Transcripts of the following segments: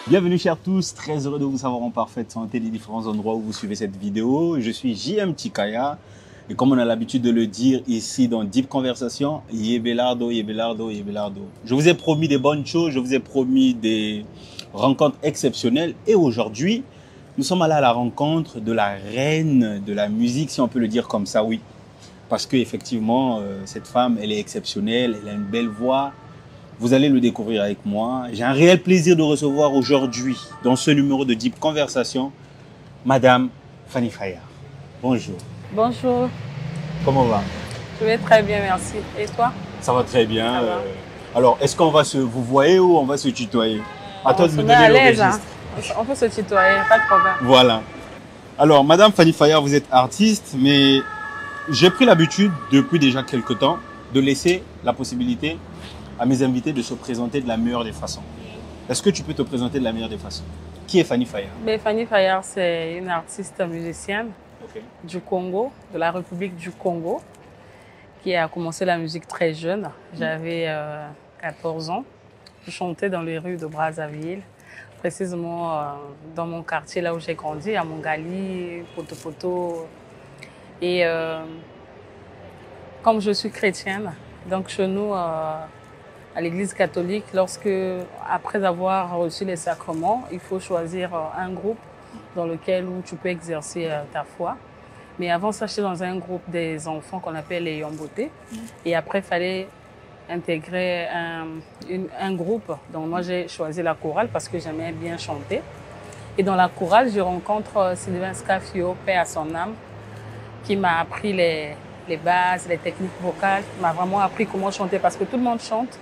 Bienvenue chers tous, très heureux de vous savoir en parfaite santé des différents endroits où vous suivez cette vidéo. Je suis JM Tikaya et comme on a l'habitude de le dire ici dans Deep Conversation, Yebelardo, Yebelardo, Yebelardo. Je vous ai promis des bonnes choses, je vous ai promis des rencontres exceptionnelles et aujourd'hui, nous sommes allés à la rencontre de la reine de la musique, si on peut le dire comme ça, oui. Parce qu'effectivement, cette femme, elle est exceptionnelle, elle a une belle voix. Vous allez le découvrir avec moi. J'ai un réel plaisir de recevoir aujourd'hui, dans ce numéro de Deep Conversation, Madame Fanny Fayard. Bonjour. Bonjour. Comment va? Je vais très bien, merci. Et toi? Ça va très bien. Ça va. Alors, est-ce qu'on va se vous voyez ou on va se tutoyer? À toi de me On se met donner à le l'aise, registre. hein. On peut se tutoyer, pas de problème. Voilà. Alors, Madame Fanny Fayard, vous êtes artiste, mais j'ai pris l'habitude, depuis déjà quelques temps, de laisser la possibilité à mes invités de se présenter de la meilleure des façons. Est-ce que tu peux te présenter de la meilleure des façons? Qui est Fanny Fayard? Mais Fanny Fayard, c'est une artiste musicienne Ok. du Congo, de la République du Congo, qui a commencé la musique très jeune. J'avais 14 ans. Je chantais dans les rues de Brazzaville, précisément dans mon quartier, là où j'ai grandi, à Mongali, Poto-Poto. Et comme je suis chrétienne, donc chez nous, à l'église catholique, après avoir reçu les sacrements, il faut choisir un groupe dans lequel où tu peux exercer ta foi. Mais avant ça, j'étais dans un groupe des enfants qu'on appelle les Yomboté. Et après, il fallait intégrer un groupe. Donc moi, j'ai choisi la chorale parce que j'aimais bien chanter. Et dans la chorale, je rencontre Sylvain Scafio, paix à son âme, qui m'a appris les bases, les techniques vocales, m'a vraiment appris comment chanter parce que tout le monde chante,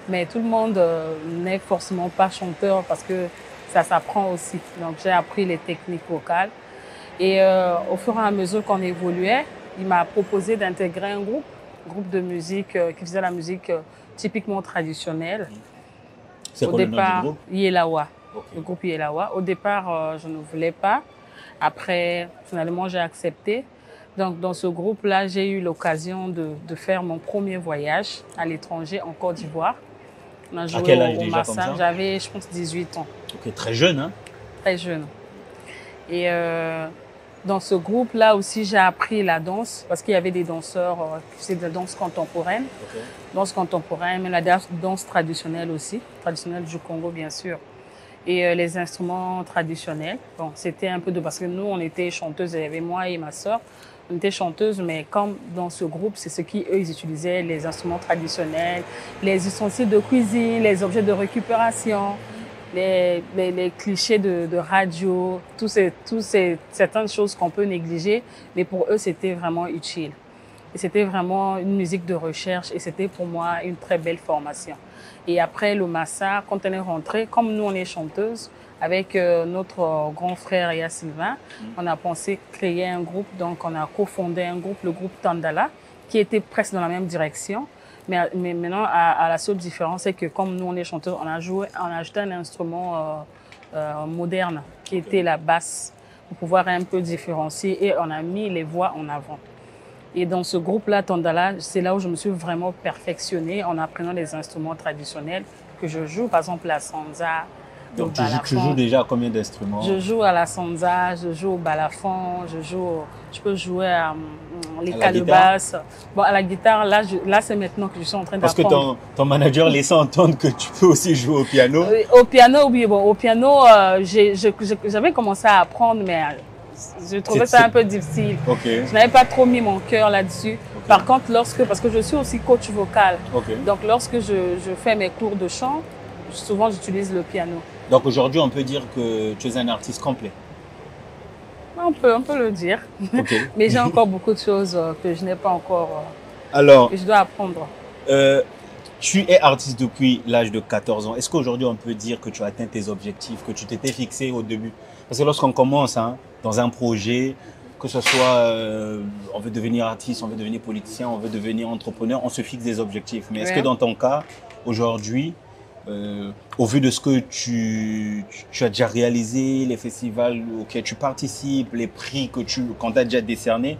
mais tout le monde n'est forcément pas chanteur parce que ça s'apprend aussi. Donc j'ai appris les techniques vocales et au fur et à mesure qu'on évoluait, il m'a proposé d'intégrer un groupe de musique qui faisait la musique typiquement traditionnelle. C'est quoi le nom du groupe? Yelawa. Okay. Le groupe Yelawa. Au départ, je ne voulais pas. Après, finalement, j'ai accepté. Donc, dans ce groupe-là, j'ai eu l'occasion de faire mon premier voyage à l'étranger, en Côte d'Ivoire. On a joué à quel âge au déjà Massa. comme ça? J'avais, je pense, 18 ans. Ok, très jeune, hein? Très jeune. Et dans ce groupe-là aussi, j'ai appris la danse, parce qu'il y avait des danseurs qui faisaient de la danse contemporaine. Okay. Danse contemporaine, mais la danse traditionnelle aussi, traditionnelle du Congo, bien sûr. Et les instruments traditionnels. Bon, c'était un peu de... Parce que nous, on était chanteuses, il y avait moi et ma sœur. On était chanteuses, mais comme dans ce groupe, c'est ce qu'eux, ils utilisaient, les instruments traditionnels, les ustensiles de cuisine, les objets de récupération, les clichés de radio, certaines choses qu'on peut négliger, mais pour eux, c'était vraiment utile. Et c'était vraiment une musique de recherche et c'était pour moi une très belle formation. Et après le Massa, quand on est rentré, comme nous, on est chanteuses, avec notre grand frère Yaya Sylvain, on a pensé créer un groupe. Donc, on a cofondé un groupe, le groupe Tandala, qui était presque dans la même direction. Mais maintenant, à la seule différence, c'est que comme nous, on est chanteurs, on a ajouté un instrument moderne, qui était la basse, pour pouvoir un peu différencier. Et on a mis les voix en avant. Et dans ce groupe-là, Tandala, c'est là où je me suis vraiment perfectionnée en apprenant les instruments traditionnels que je joue. Par exemple, la sanza. Donc tu joues déjà à combien d'instruments? Je joue à la sanza, je joue au balafon, je peux jouer à les calebasses. Bon, à la guitare, là c'est maintenant que je suis en train d'apprendre. Parce que ton manager laissait entendre que tu peux aussi jouer au piano. Au piano, oui. Bon, au piano, j'avais commencé à apprendre, mais je trouvais ça un peu difficile. Okay. Je n'avais pas trop mis mon cœur là-dessus. Okay. Par contre, parce que je suis aussi coach vocal, okay. Donc lorsque je fais mes cours de chant, souvent j'utilise le piano. Donc aujourd'hui, on peut dire que tu es un artiste complet? On peut le dire. Okay. Mais j'ai encore beaucoup de choses que je n'ai pas encore, que je dois apprendre. Tu es artiste depuis l'âge de 14 ans. Est-ce qu'aujourd'hui, on peut dire que tu as atteint tes objectifs, que tu t'étais fixé au début? Parce que lorsqu'on commence dans un projet, que ce soit on veut devenir artiste, on veut devenir politicien, on veut devenir entrepreneur, on se fixe des objectifs. Mais est-ce que dans ton cas, aujourd'hui, au vu de ce que tu as déjà réalisé, les festivals auxquels tu participes, les prix qu'on t'a déjà décernés,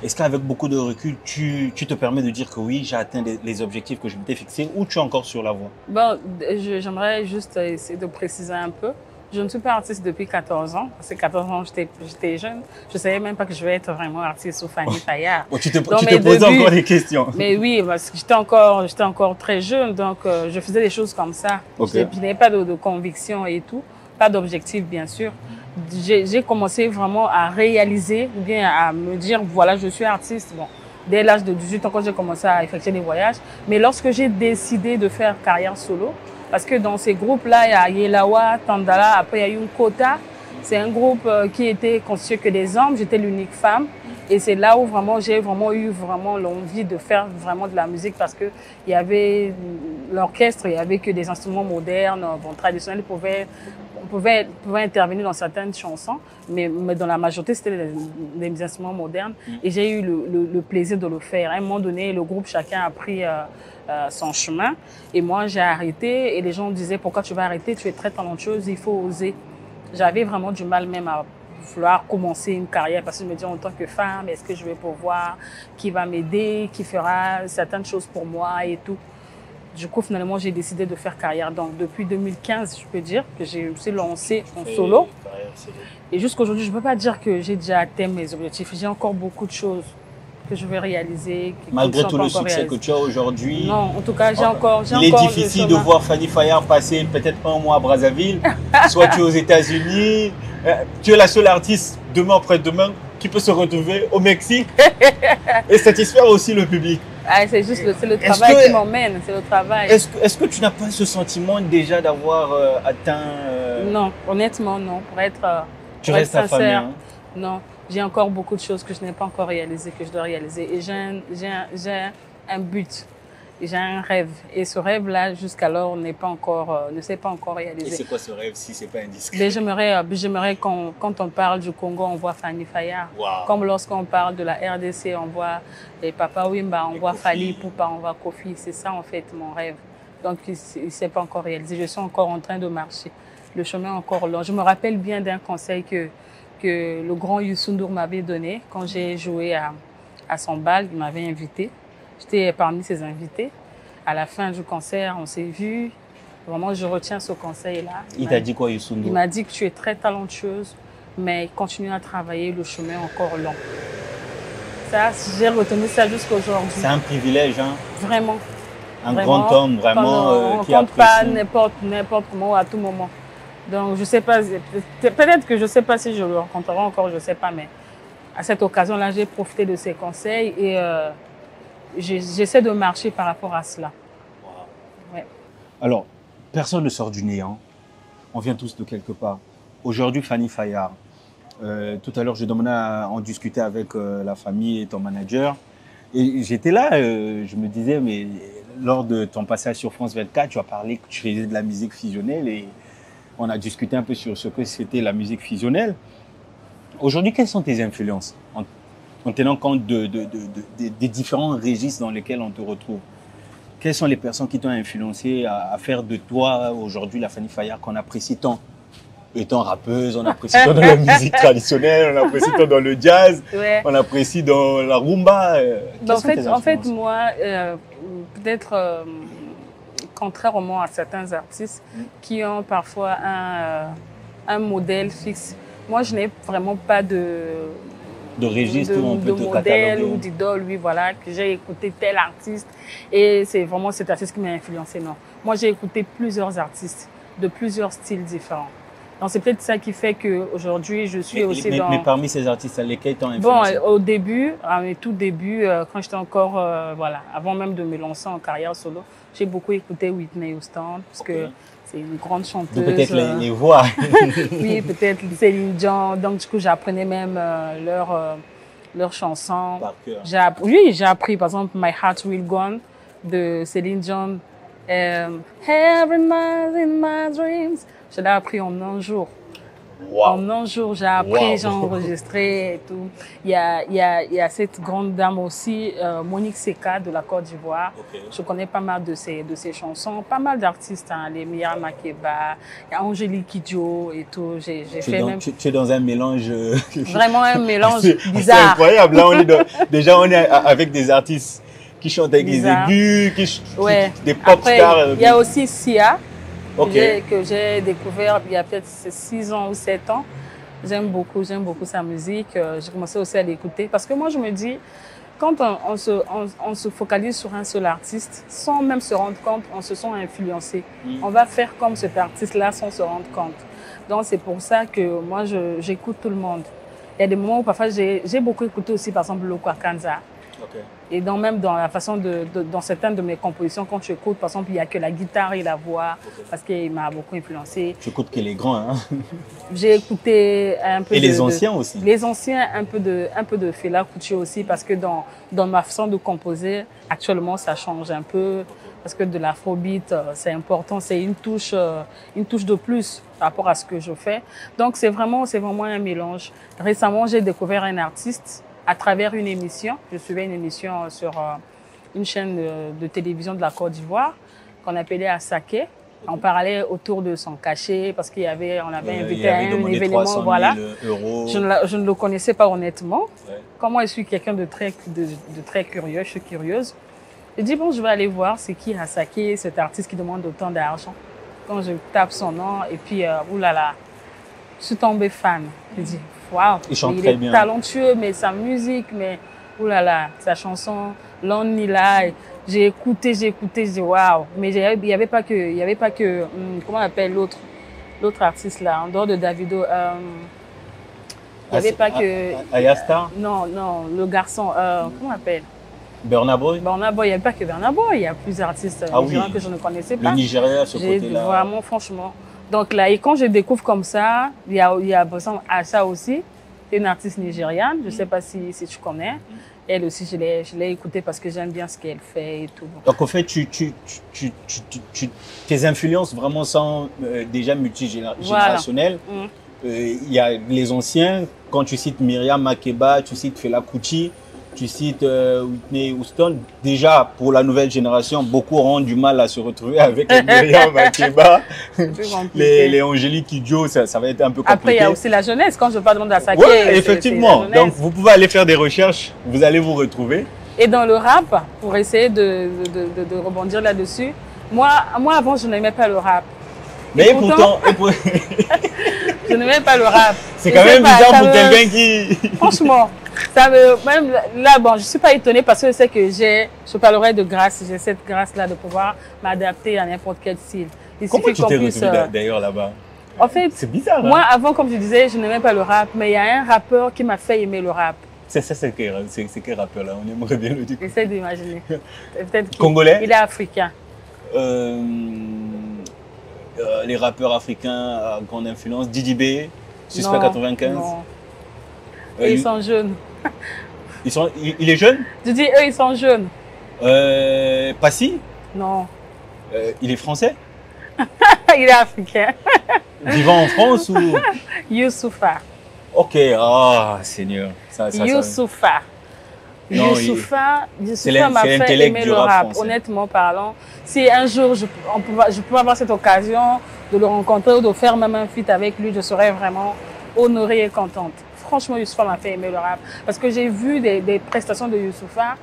est-ce qu'avec beaucoup de recul, tu te permets de dire que oui, j'ai atteint les objectifs que je m'étais fixés ou tu es encore sur la voie? Bon, j'aimerais juste essayer de préciser un peu. Je ne suis pas artiste depuis 14 ans. Parce que 14 ans, j'étais jeune. Je ne savais même pas que je vais être vraiment artiste ou Fanny Fayard. Oh, tu te poses encore des questions. Mais oui, parce que j'étais encore très jeune, donc je faisais des choses comme ça. Okay. Je n'avais pas de conviction et tout, pas d'objectif bien sûr. J'ai commencé vraiment à réaliser, ou bien à me dire, voilà, je suis artiste. Bon, dès l'âge de 18 ans, quand j'ai commencé à effectuer des voyages. Mais lorsque j'ai décidé de faire carrière solo, parce que dans ces groupes-là, il y a Yelawa, Tandala, après il y a eu Kota. C'est un groupe qui était constitué que des hommes. J'étais l'unique femme. Et c'est là où vraiment j'ai eu l'envie de faire vraiment de la musique parce que il y avait l'orchestre, il y avait que des instruments modernes, bon, traditionnels, on pouvait intervenir dans certaines chansons, mais dans la majorité c'était des instruments modernes. Et j'ai eu le plaisir de le faire. À un moment donné, le groupe chacun a pris son chemin et moi j'ai arrêté et les gens me disaient pourquoi tu vas arrêter, tu es très talentueuse, il faut oser. J'avais vraiment du mal même à vouloir commencer une carrière parce que je me dis en tant que femme, est-ce que je vais pouvoir, qui va m'aider, qui fera certaines choses pour moi et tout. Du coup, finalement, j'ai décidé de faire carrière. Donc, depuis 2015, je peux dire que je me suis lancée en solo. Et jusqu'aujourd'hui, je ne peux pas dire que j'ai déjà atteint mes objectifs. J'ai encore beaucoup de choses que je vais réaliser. Malgré tout le succès que tu as aujourd'hui. Non, en tout cas, j'ai encore. Il est difficile de voir Fanny Fayard passer peut-être un mois à Brazzaville. Soit tu es aux États-Unis. Tu es la seule artiste demain après-demain qui peut se retrouver au Mexique et satisfaire aussi le public. Ah, c'est juste le travail qui m'emmène, c'est le travail. Est-ce que tu n'as pas ce sentiment déjà d'avoir atteint Non, honnêtement non. Pour être tu restes sincère, affamé, hein? Non. J'ai encore beaucoup de choses que je n'ai pas encore réalisées, que je dois réaliser. Et j'ai un but, j'ai un rêve. Et ce rêve-là, jusqu'alors, ne s'est pas encore réalisé. Et c'est quoi ce rêve si c'est pas indiscret? Mais j'aimerais quand on parle du Congo, on voit Fanny Fayard. Wow. Comme lorsqu'on parle de la RDC, on voit les Papa Wemba, on voit Fally Ipupa, on voit Kofi. C'est ça, en fait, mon rêve. Donc, il ne s'est pas encore réalisé. Je suis encore en train de marcher. Le chemin est encore long. Je me rappelle bien d'un conseil que le grand Youssou N'Dour m'avait donné quand j'ai joué à son bal. Il m'avait invité. J'étais parmi ses invités. À la fin du concert, on s'est vus. Vraiment, je retiens ce conseil-là. Il t'a dit quoi, Youssou N'Dour? Il m'a dit que tu es très talentueuse, mais continue à travailler, le chemin est encore long. Ça, j'ai retenu ça jusqu'aujourd'hui. C'est un privilège, hein? Vraiment. Un grand homme, vraiment, qui apprécie. On ne compte pas n'importe comment, à tout moment. Donc, je sais pas, peut-être que je sais pas si je le rencontrerai encore, je sais pas, mais à cette occasion-là, j'ai profité de ses conseils et j'essaie de marcher par rapport à cela. Wow. Ouais. Alors, personne ne sort du néant. On vient tous de quelque part. Aujourd'hui, Fanny Fayard. Tout à l'heure, je demandais à en discuter avec la famille et ton manager. Et j'étais là, je me disais, mais lors de ton passage sur France 24, tu as parlé que tu faisais de la musique fusionnelle et on a discuté un peu sur ce que c'était la musique fusionnelle. Aujourd'hui, quelles sont tes influences en tenant compte des différents registres dans lesquels on te retrouve? Quelles sont les personnes qui t'ont influencé à faire de toi aujourd'hui la Fanny Fayard qu'on apprécie tant? Étant rappeuse, on apprécie tant dans la musique traditionnelle, on apprécie tant dans le jazz, ouais. On apprécie dans la rumba. En fait, moi, peut-être contrairement à certains artistes qui ont parfois un modèle fixe, moi je n'ai vraiment pas de registre où on peut te modèle ou d'idole, oui, voilà, que j'ai écouté tel artiste et c'est vraiment cet artiste qui m'a influencé. Non, moi j'ai écouté plusieurs artistes de plusieurs styles différents. Donc c'est peut-être ça qui fait qu'aujourd'hui je suis mais parmi ces artistes, lesquels t'ont influencé? Bon, au début, à mes tout débuts, quand j'étais encore, voilà, avant même de me lancer en carrière solo, j'ai beaucoup écouté Whitney Houston parce que c'est une grande chanteuse. Peut-être les voix. Oui, peut-être Céline Dion. Donc du coup, j'apprenais même leurs chansons. Par cœur. J'ai appris par exemple My Heart Will Go On de Céline Dion. Every night in my dreams. Je l'ai appris en un jour. Wow. En un jour, j'ai appris, j'ai enregistré et tout. Il y a cette grande dame aussi, Monique Seka de la Côte d'Ivoire. Okay. Je connais pas mal de ses chansons, pas mal d'artistes, hein, les Mia Makeba, il y a Angélique Kidjo et tout. Tu es dans un mélange. Vraiment un mélange bizarre. C'est incroyable. Là, déjà, on est avec des artistes qui chantent avec bizarre. Les aigus, des pop stars. Il y a aussi Sia. Ok. que j'ai découvert il y a peut-être 6 ans ou 7 ans. J'aime beaucoup sa musique. J'ai commencé aussi à l'écouter parce que moi, je me dis, quand on se focalise sur un seul artiste, sans même se rendre compte, on se sent influencé. On va faire comme cet artiste-là sans se rendre compte. Donc, c'est pour ça que moi, j'écoute tout le monde. Il y a des moments où parfois, j'ai beaucoup écouté aussi, par exemple, Loko Akanza. Ok. Et donc, même dans la façon dans certaines de mes compositions, quand tu écoutes, par exemple, il n'y a que la guitare et la voix, parce qu'il m'a beaucoup influencé. Tu écoutes que les grands, hein. J'ai écouté un peu et les anciens aussi. Les anciens, un peu de Fela Kuti aussi, parce que dans ma façon de composer, actuellement, ça change un peu, parce que de l'afrobeat, c'est important, c'est une touche de plus par rapport à ce que je fais. Donc, c'est vraiment un mélange. Récemment, j'ai découvert un artiste à travers une émission. Je suivais une émission sur une chaîne de télévision de la Côte d'Ivoire qu'on appelait Asake. On parlait autour de son cachet parce on avait invité à un événement. Voilà. Je ne le connaissais pas honnêtement. Ouais. Comme je suis quelqu'un de très curieux, je suis curieuse. Je dis bon, je vais aller voir c'est qui Asake, cet artiste qui demande autant d'argent. Quand je tape son nom et puis oulala, je suis tombée fan. Je dis waouh, il est bien. Talentueux, mais sa musique, mais oulala, sa chanson, L'Onnila. J'ai écouté, je dis waouh. Mais il y avait pas que, comment on appelle l'autre artiste là, en dehors de Davido. Il y avait pas que. Ayasta? Non, le garçon, comment on appelle? Burna Boy? Burna Boy, il n'y avait pas que Burna Boy, il y a plusieurs artistes nigérians que je ne connaissais pas. Le Nigeria, ce côté-là. Vraiment, franchement. Donc là, et quand je découvre comme ça, il y a par exemple Asha aussi, une artiste nigériane, je ne sais pas si tu connais. Elle aussi, je l'ai écoutée parce que j'aime bien ce qu'elle fait et tout. Donc, en fait, tes influences vraiment sont déjà multigénérationnelles. Voilà. Il y a les anciens, quand tu cites Myriam Makeba, tu cites Fela Kuti, tu cites Whitney Houston. Déjà, pour la nouvelle génération, beaucoup auront du mal à se retrouver avec les Myriam Makeba, les Angélique Kidjo, ça va être un peu compliqué. Après, il y a aussi la jeunesse. Quand je parle de Asake, oui, effectivement. Donc, vous pouvez aller faire des recherches, vous allez vous retrouver. Et dans le rap, pour essayer de rebondir là-dessus, moi, avant, je n'aimais pas le rap. Mais pourtant je n'aimais pas le rap. C'est quand même bizarre pour quelqu'un qui... Franchement, même là, bon, je suis pas étonnée parce que je sais que je parlerai de grâce. J'ai cette grâce-là de pouvoir m'adapter à n'importe quel style. Comment tu t'es retrouvée d'ailleurs là-bas? En fait, c'est bizarre. Moi, avant, comme je disais, je n'aimais pas le rap, mais il y a un rappeur qui m'a fait aimer le rap. C'est quel rappeur là? On aimerait bien le dire. J'essaie d'imaginer. Congolais? Il est africain. Les rappeurs africains à grande influence, Didi B, Suspect 95. Non. Ils sont jeunes. Il est jeune? Je dis eux, ils sont jeunes. Passy? Non. Il est français? Il est africain. Vivant en France ou? Youssoufa. Ok, Seigneur. Youssoufa. Youssoufa m'a fait aimer le rap, français. Honnêtement parlant. Si un jour je pouvais avoir cette occasion de le rencontrer ou de faire même un feat avec lui, je serais vraiment honorée et contente. Franchement, Youssoufa m'a fait aimer le rap. Parce que j'ai vu des prestations de Youssoufa.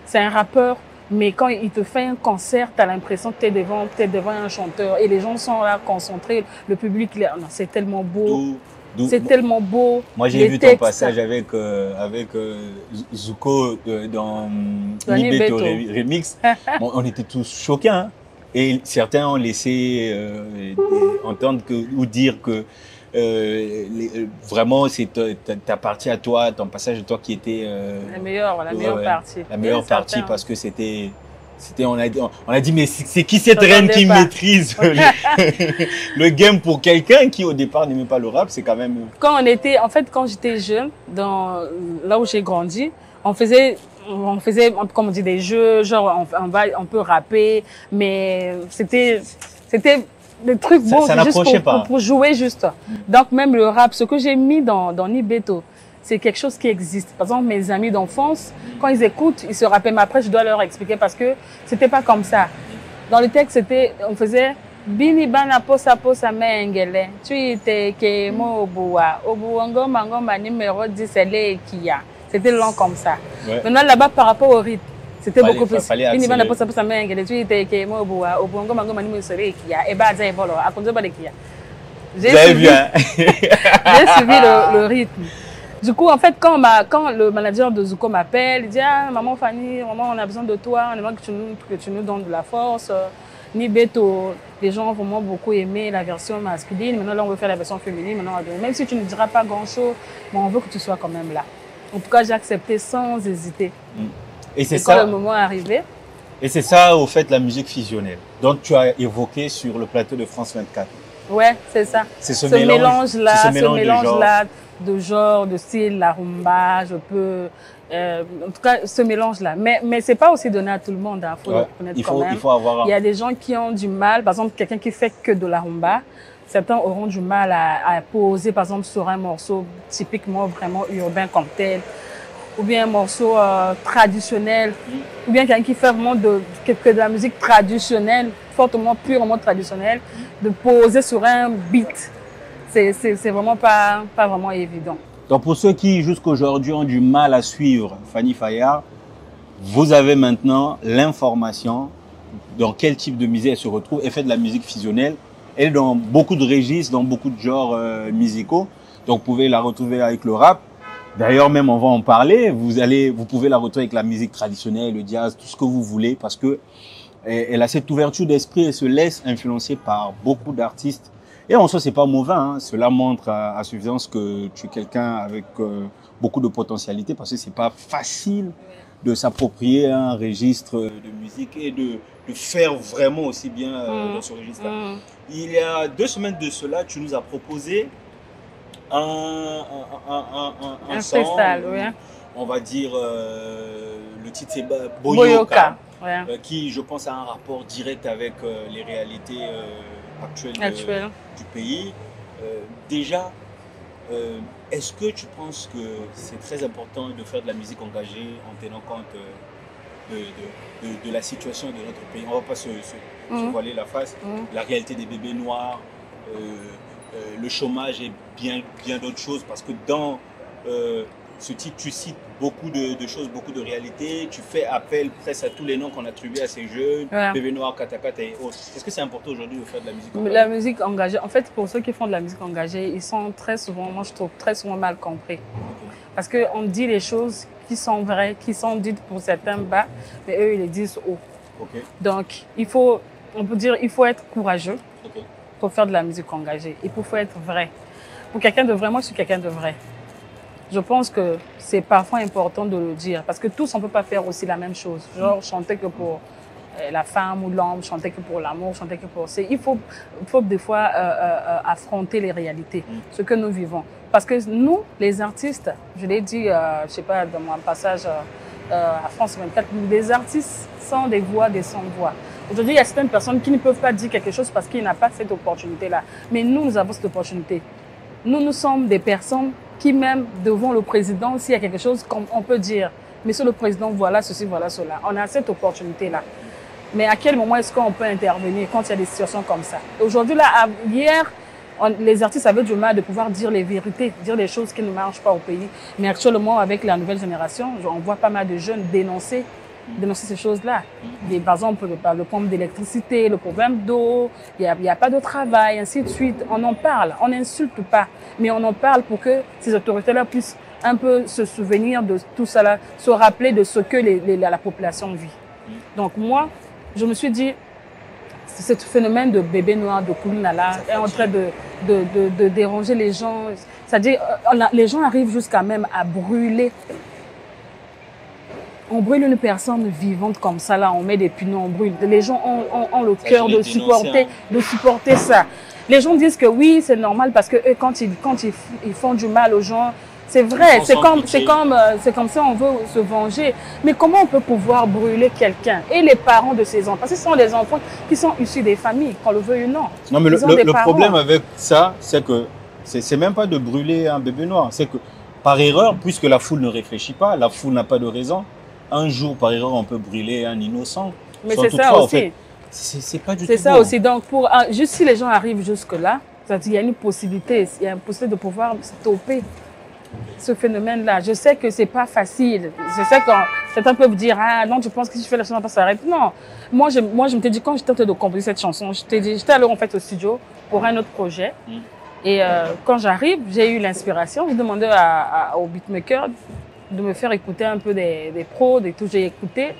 C'est un rappeur, mais quand il te fait un concert, tu as l'impression que tu es devant un chanteur. Et les gens sont là concentrés. Le public, c'est tellement beau. C'est tellement beau. Moi, j'ai vu ton passage avec Zuko dans Nibeto Remix. Bon, on était tous choqués. Hein. Et certains ont laissé entendre ou dire que vraiment c'est ta partie à toi, ton passage à toi qui était la meilleure partie. La meilleure partie parce que on a dit mais c'est qui cette reine qui maîtrise le game pour quelqu'un qui au départ n'aimait pas le rap, c'est quand même... Quand j'étais jeune, là où j'ai grandi, on faisait comme on dit des jeux, genre on peut rapper, mais c'était des trucs bons juste pour jouer juste. Donc même le rap, ce que j'ai mis dans Nibeto, c'est quelque chose qui existe. Par exemple, mes amis d'enfance, quand ils écoutent, ils se rappellent. Mais après, je dois leur expliquer parce que c'était pas comme ça. Dans le texte, on faisait Bini bana posa mengele. Tu étais ke mo obua. Obuango mango ma numéro 10 elle est kia. C'était long comme ça. Ouais. Maintenant, là-bas, par rapport au rythme, C'était beaucoup plus. Fallait Il n'y a accélérer. pas ça main que tu étais que moi au bongo mango mani mo sere qui a et ba za bolo a konzo ba de qui a. Vous avez vu, hein? J'ai suivi le rythme. Du coup, en fait, quand le manager de Zuko m'appelle, il dit ah, maman Fanny, maman, on a besoin de toi, on aimerait que tu nous donnes de la force. Ni Beto, les gens ont vraiment beaucoup aimé la version masculine. Maintenant, là, on veut faire la version féminine. Maintenant, même si tu ne diras pas grand-chose, mais on veut que tu sois quand même là. En tout cas, j'ai accepté sans hésiter. Et c'est quand ça. le moment est arrivé. Et c'est ça, au fait, la musique fusionnelle. Donc, tu as évoqué sur le plateau de France 24. Ouais, c'est ça. C'est ce mélange-là, de genre, de style, la rumba, je peux... en tout cas, ce mélange-là. Mais c'est pas aussi donné à tout le monde, hein, faut le reconnaître quand même. Il faut avoir... Il y a des gens qui ont du mal, par exemple, quelqu'un qui fait que de la rumba, certains auront du mal à poser, par exemple, sur un morceau typiquement vraiment urbain comme tel, ou bien un morceau traditionnel, ou bien quelqu'un qui fait vraiment que de la musique traditionnelle, fortement, purement traditionnelle, de poser sur un beat. C'est vraiment pas vraiment évident. Donc pour ceux qui jusqu'aujourd'hui ont du mal à suivre Fanny Fayard, vous avez maintenant l'information dans quel type de musique elle se retrouve. Elle fait de la musique fusionnelle. Elle est dans beaucoup de registres, dans beaucoup de genres musicaux. Donc vous pouvez la retrouver avec le rap. D'ailleurs, même on va en parler. Vous pouvez la retrouver avec la musique traditionnelle, le jazz, tout ce que vous voulez, parce que elle a cette ouverture d'esprit et se laisse influencer par beaucoup d'artistes. Et en soi, c'est pas mauvais, hein. Cela montre à suffisance que tu es quelqu'un avec beaucoup de potentialité, parce que c'est pas facile de s'approprier un registre de musique et de faire vraiment aussi bien dans ce registre-là. Il y a 2 semaines de cela, tu nous as proposé un son, freestyle, oui. On va dire, le titre c'est Boyoka. Ouais. Qui, je pense, a un rapport direct avec les réalités actuelles du pays. Déjà, est-ce que tu penses que c'est très important de faire de la musique engagée en tenant compte de la situation de notre pays? On ne va pas se voiler la face. La réalité des bébés noirs, le chômage et bien d'autres choses, parce que dans ce titre, tu cites beaucoup de choses, beaucoup de réalités. Tu fais appel presque à tous les noms qu'on attribue à ces jeunes, bébés noirs, katakata et autres. Est-ce que c'est important aujourd'hui de faire de la musique engagée? La musique engagée, en fait, pour ceux qui font de la musique engagée, ils sont très souvent, moi je trouve, très souvent mal compris. Parce qu'on dit les choses qui sont vraies, qui sont dites pour certains bas, mais eux, ils les disent haut. Donc, on peut dire, il faut être courageux pour faire de la musique engagée. Il faut être vrai. Pour quelqu'un de vrai, moi je suis quelqu'un de vrai. Je pense que c'est parfois important de le dire, parce que tous, on ne peut pas faire aussi la même chose. Genre, chanter que pour la femme ou l'homme, chanter que pour l'amour, chanter que pour... Il faut des fois affronter les réalités, ce que nous vivons. Parce que nous, les artistes, je l'ai dit, je ne sais pas, dans mon passage à France 24, les artistes sont des voix, des sans-voix. Aujourd'hui, il y a certaines personnes qui ne peuvent pas dire quelque chose parce qu'ils n'ont pas cette opportunité-là. Mais nous avons cette opportunité. Nous sommes des personnes qui, même devant le président, s'il y a quelque chose, on peut dire, monsieur le président, voilà ceci, voilà cela. On a cette opportunité-là. Mais à quel moment est-ce qu'on peut intervenir quand il y a des situations comme ça? Aujourd'hui, là, hier, les artistes avaient du mal de pouvoir dire les vérités, dire les choses qui ne marchent pas au pays. Mais actuellement, avec la nouvelle génération, on voit pas mal de jeunes dénoncer ces choses-là. Par exemple, le problème d'électricité, le problème d'eau, il n'y a pas de travail, ainsi de suite. On en parle, on n'insulte pas, mais on en parle pour que ces autorités-là puissent un peu se souvenir de tout ça, se rappeler de ce que la population vit. Donc moi, je me suis dit, ce phénomène de bébé noir, de Koulinala, est en train de déranger les gens. C'est-à-dire, les gens arrivent jusqu'à même à brûler. On brûle une personne vivante comme ça, là, on met des punais, on brûle. Les gens ont le cœur de supporter ça. Les gens disent que oui, c'est normal parce que eux, quand ils font du mal aux gens, c'est vrai, c'est comme ça, on veut se venger. Mais comment on peut pouvoir brûler quelqu'un? Et les parents de ces enfants, parce que ce sont des enfants qui sont issus des familles, qu'on le veuille ou non. Non, mais le problème avec ça, c'est que c'est même pas de brûler un bébé noir. C'est que par erreur, puisque la foule ne réfléchit pas, la foule n'a pas de raison. Un jour, par erreur, on peut brûler un innocent. Mais c'est ça aussi. En fait, c'est pas du tout. C'est ça aussi. Donc, juste si les gens arrivent jusque-là, il y a une possibilité, de pouvoir stopper ce phénomène-là. Je sais que c'est pas facile. Je sais que Certains peuvent dire, ah non, tu penses que si je fais la chanson, ça s'arrête. Non. Moi, je me t'ai dit, quand j'étais en train de composer cette chanson, j'étais alors en fait au studio pour un autre projet. Et quand j'arrive, j'ai eu l'inspiration. Je demandais au beatmaker de me faire écouter un peu des prods et tout. J'ai écouté.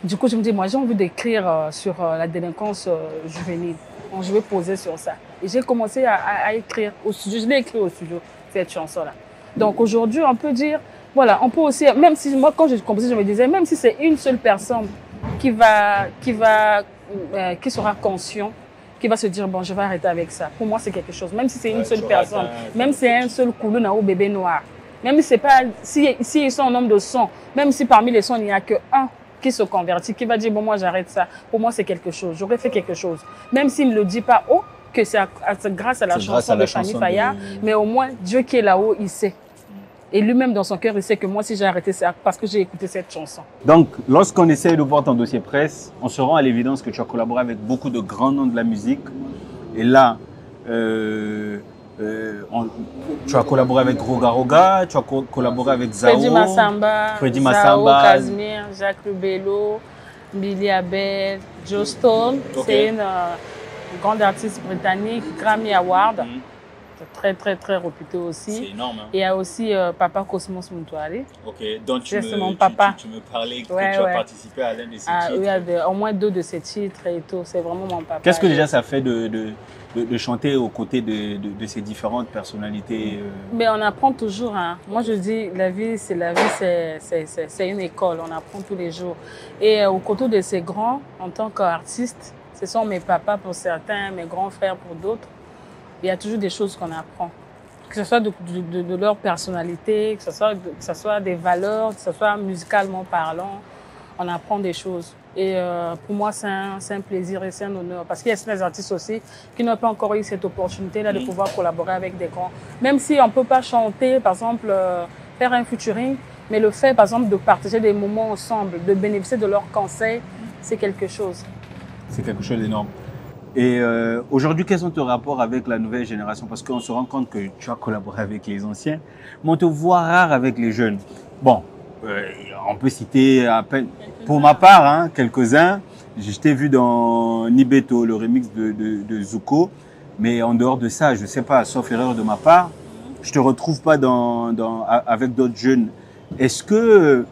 Du coup, je me dis, moi, j'ai envie d'écrire sur la délinquance juvénile. Donc, je vais poser sur ça. Et j'ai commencé à écrire au studio. Je l'ai écrit au studio, cette chanson-là. Donc, aujourd'hui, on peut dire, voilà, on peut aussi, même si moi, quand j'ai composé, je me disais, même si c'est une seule personne qui sera conscient, qui va se dire, bon, je vais arrêter avec ça. Pour moi, c'est quelque chose. Même si c'est une seule personne, même si c'est un seul coulou au bébé noir, même si c'est pas, si ils sont en nombre de 100, même si parmi les 100, il n'y a que un qui se convertit, qui va dire, bon, moi, j'arrête ça. Pour moi, c'est quelque chose. J'aurais fait quelque chose. Même s'il ne le dit pas haut, que c'est grâce à la chanson de Fanny Fayard, mais au moins, Dieu qui est là-haut, il sait. Et lui-même, dans son cœur, il sait que moi, si j'ai arrêté, c'est parce que j'ai écouté cette chanson. Donc, lorsqu'on essaie de voir ton dossier presse, on se rend à l'évidence que tu as collaboré avec beaucoup de grands noms de la musique. Et là, tu as collaboré avec Roga Roga, tu as collaboré avec Zao, Freddy Massamba, Casimir, Jacques Rubello, Billy Abel, Joe Stone. C'est une grande artiste britannique, Grammy Award. Très, très, très réputé aussi. C'est énorme. Hein. Et il y a aussi Papa Cosmos Moutouari. Ok, donc tu me parlais que tu as participé à l'un de ces titres. Oui, il y a au moins 2 de ces titres et tout. C'est vraiment mon papa. Qu'est-ce que déjà ça fait de chanter aux côtés de ces différentes personnalités Mais on apprend toujours. Hein. Moi, je dis, la vie, c'est une école. On apprend tous les jours. Et aux côtés de ces grands, en tant qu'artiste, ce sont mes papas pour certains, mes grands frères pour d'autres. Il y a toujours des choses qu'on apprend, que ce soit de leur personnalité, que ce soit des valeurs, que ce soit musicalement parlant, on apprend des choses. Et pour moi, c'est un plaisir et c'est un honneur. Parce qu'il y a certains artistes aussi qui n'ont pas encore eu cette opportunité-là de pouvoir collaborer avec des grands. Même si on ne peut pas chanter, par exemple, faire un featuring, mais le fait, par exemple, de partager des moments ensemble, de bénéficier de leurs conseils, c'est quelque chose. C'est quelque chose d'énorme. Et aujourd'hui, quels sont tes rapports avec la nouvelle génération? Parce qu'on se rend compte que tu as collaboré avec les anciens, mais on te voit rare avec les jeunes. Bon, on peut citer à peine, pour ma part, hein, quelques-uns. Je t'ai vu dans Nibeto, le remix de Zuko, mais en dehors de ça, je sais pas, sauf erreur de ma part, je te retrouve pas avec d'autres jeunes. Est-ce que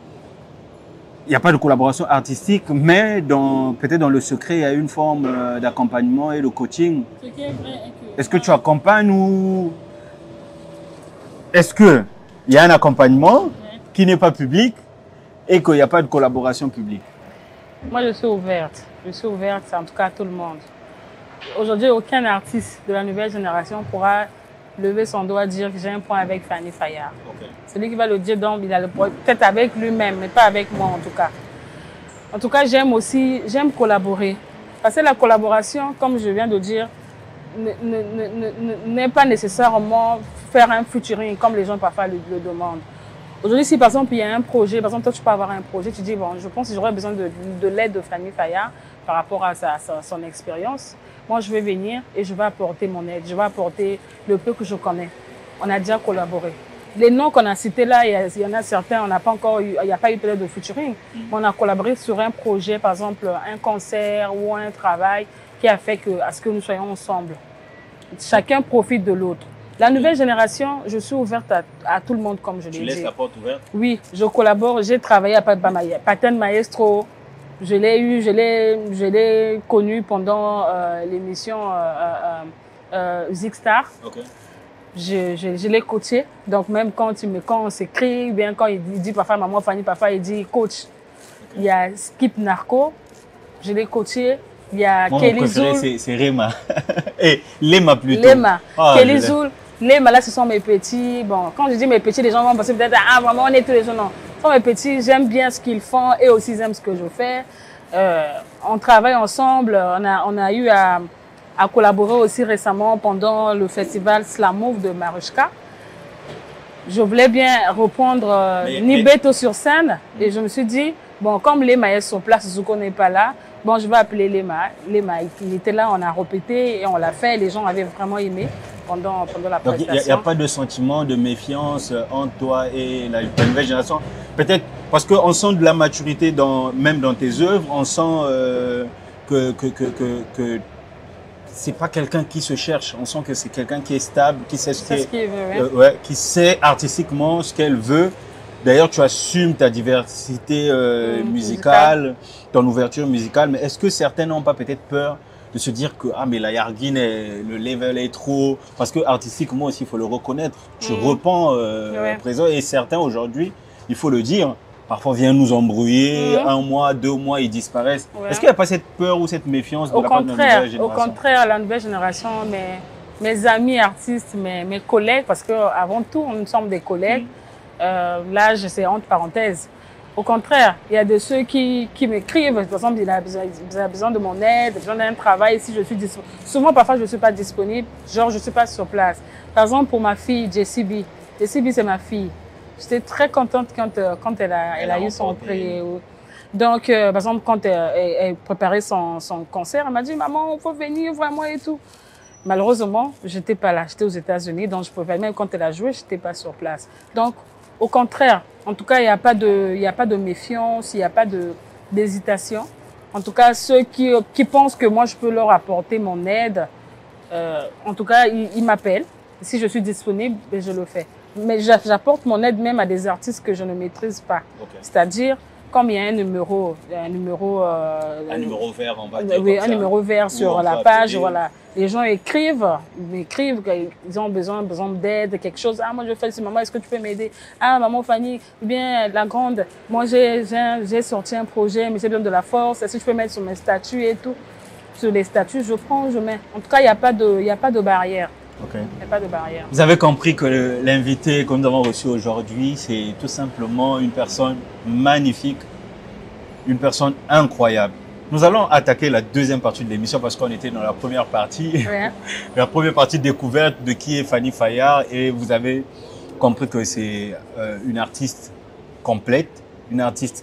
il n'y a pas de collaboration artistique, mais peut-être dans le secret, il y a une forme d'accompagnement et de coaching. Ce qui est vrai est que... Est-ce que tu accompagnes ou... Est-ce qu'il y a un accompagnement qui n'est pas public et qu'il n'y a pas de collaboration publique? Moi, je suis ouverte. Je suis ouverte, en tout cas, à tout le monde. Aujourd'hui, aucun artiste de la nouvelle génération pourra lever son doigt et dire que j'ai un point avec Fanny Fayard. Okay. Celui qui va le dire, donc, il a le point, peut-être avec lui-même, mais pas avec moi en tout cas. En tout cas, j'aime collaborer. Parce que la collaboration, comme je viens de dire, n'est pas nécessairement faire un featuring comme les gens parfois le demandent. Aujourd'hui, si par exemple il y a un projet, par exemple toi tu peux avoir un projet, tu dis bon, je pense que j'aurais besoin de l'aide de Fanny Fayard par rapport à son expérience. Moi, je vais venir et je vais apporter mon aide, je vais apporter le peu que je connais. On a déjà collaboré. Les noms qu'on a cités là, il y en a certains, on n'a pas encore eu, il n'y a pas eu peut-être de featuring, mais on a collaboré sur un projet, par exemple un concert ou un travail qui a fait à ce que nous soyons ensemble. Chacun profite de l'autre. La nouvelle génération, je suis ouverte à tout le monde, comme je l'ai dit. Tu laisses la porte ouverte? Oui, je collabore. J'ai travaillé à Paten Maestro. Je l'ai connu pendant l'émission Zixstar. Okay. Je l'ai coaché. Donc même quand on s'écrit, bien quand il dit parfois maman Fanny, parfois il dit coach. Okay. Il y a Skip Narco. Je l'ai coaché. Il y a Kelly Zoul. C'est Rema. Et Lema plutôt. Lema. Oh, Kelly Zoul. Lema, là, ce sont mes petits. Bon, quand je dis mes petits, les gens vont penser peut-être, ah, vraiment, on est tous les jours. Non. Ce sont mes petits. J'aime bien ce qu'ils font et aussi j'aime ce que je fais. On travaille ensemble. On a eu à collaborer aussi récemment pendant le festival Slamov de Marushka. Je voulais bien reprendre Nibeto sur scène et je me suis dit, bon, comme Lema est sur place, Zuko n'est pas là, bon, je vais appeler Lema. Lema, il était là, on a répété et on l'a fait. Les gens avaient vraiment aimé. la Donc, il n'y prestation. a pas de sentiment de méfiance entre toi et la nouvelle génération. Peut-être parce qu'on sent de la maturité même dans tes œuvres, on sent que c'est pas quelqu'un qui se cherche. On sent que c'est quelqu'un qui est stable, qui sait C'est ce qu'il veut, oui. ouais, qui sait artistiquement ce qu'elle veut. D'ailleurs, tu assumes ta diversité musicale, ton ouverture musicale. Mais est-ce que certains n'ont pas peut-être peur de se dire que ah mais la Yarguine, le level est trop, parce que artistiquement aussi il faut le reconnaître. Tu repens à présent, et certains aujourd'hui, il faut le dire, parfois viennent nous embrouiller, 1 mois, 2 mois, ils disparaissent. Est-ce qu'il n'y a pas cette peur ou cette méfiance de la part de la nouvelle génération? Au contraire, la nouvelle génération, mes amis artistes, mes collègues, parce que avant tout, nous sommes des collègues. Là, c'est entre parenthèses. Au contraire, il y a de ceux qui m'écrivent, par exemple, il a besoin de mon aide, besoin d'un travail, si je suis disponible. Souvent, parfois, je ne suis pas disponible, genre, je ne suis pas sur place. Par exemple, pour ma fille, Jessie B. Jessie B, c'est ma fille. J'étais très contente quand elle a eu son prix. Donc, par exemple, quand elle préparait son concert, elle m'a dit, maman, il faut venir, vraiment et tout. Malheureusement, j'étais pas là, j'étais aux États-Unis, donc je pouvais, même quand elle a joué, j'étais pas sur place. Donc, au contraire, en tout cas, il n'y a pas de méfiance, il n'y a pas d'hésitation. En tout cas, ceux qui pensent que moi, je peux leur apporter mon aide, en tout cas, ils m'appellent. Si je suis disponible, je le fais. Mais j'apporte mon aide même à des artistes que je ne maîtrise pas. Okay. C'est-à-dire, comme il y a un numéro vert, on va dire. Oui, un numéro vert sur la page, voilà. Les gens écrivent, ils ont besoin d'aide, quelque chose. Ah, moi, je fais ça, maman, est-ce que tu peux m'aider? Ah, maman Fanny, bien, la grande, moi, j'ai sorti un projet, mais j'ai besoin de la force. Est-ce que tu peux mettre sur mes statuts et tout? Sur les statuts, je prends, je mets. En tout cas, il n'y a pas de barrière. Okay. Il n'y a pas de barrière. Vous avez compris que l'invité que nous avons reçu aujourd'hui, c'est tout simplement une personne magnifique, une personne incroyable. Nous allons attaquer la deuxième partie de l'émission parce qu'on était dans la première partie, la première partie découverte de qui est Fanny Fayard, et vous avez compris que c'est une artiste complète, une artiste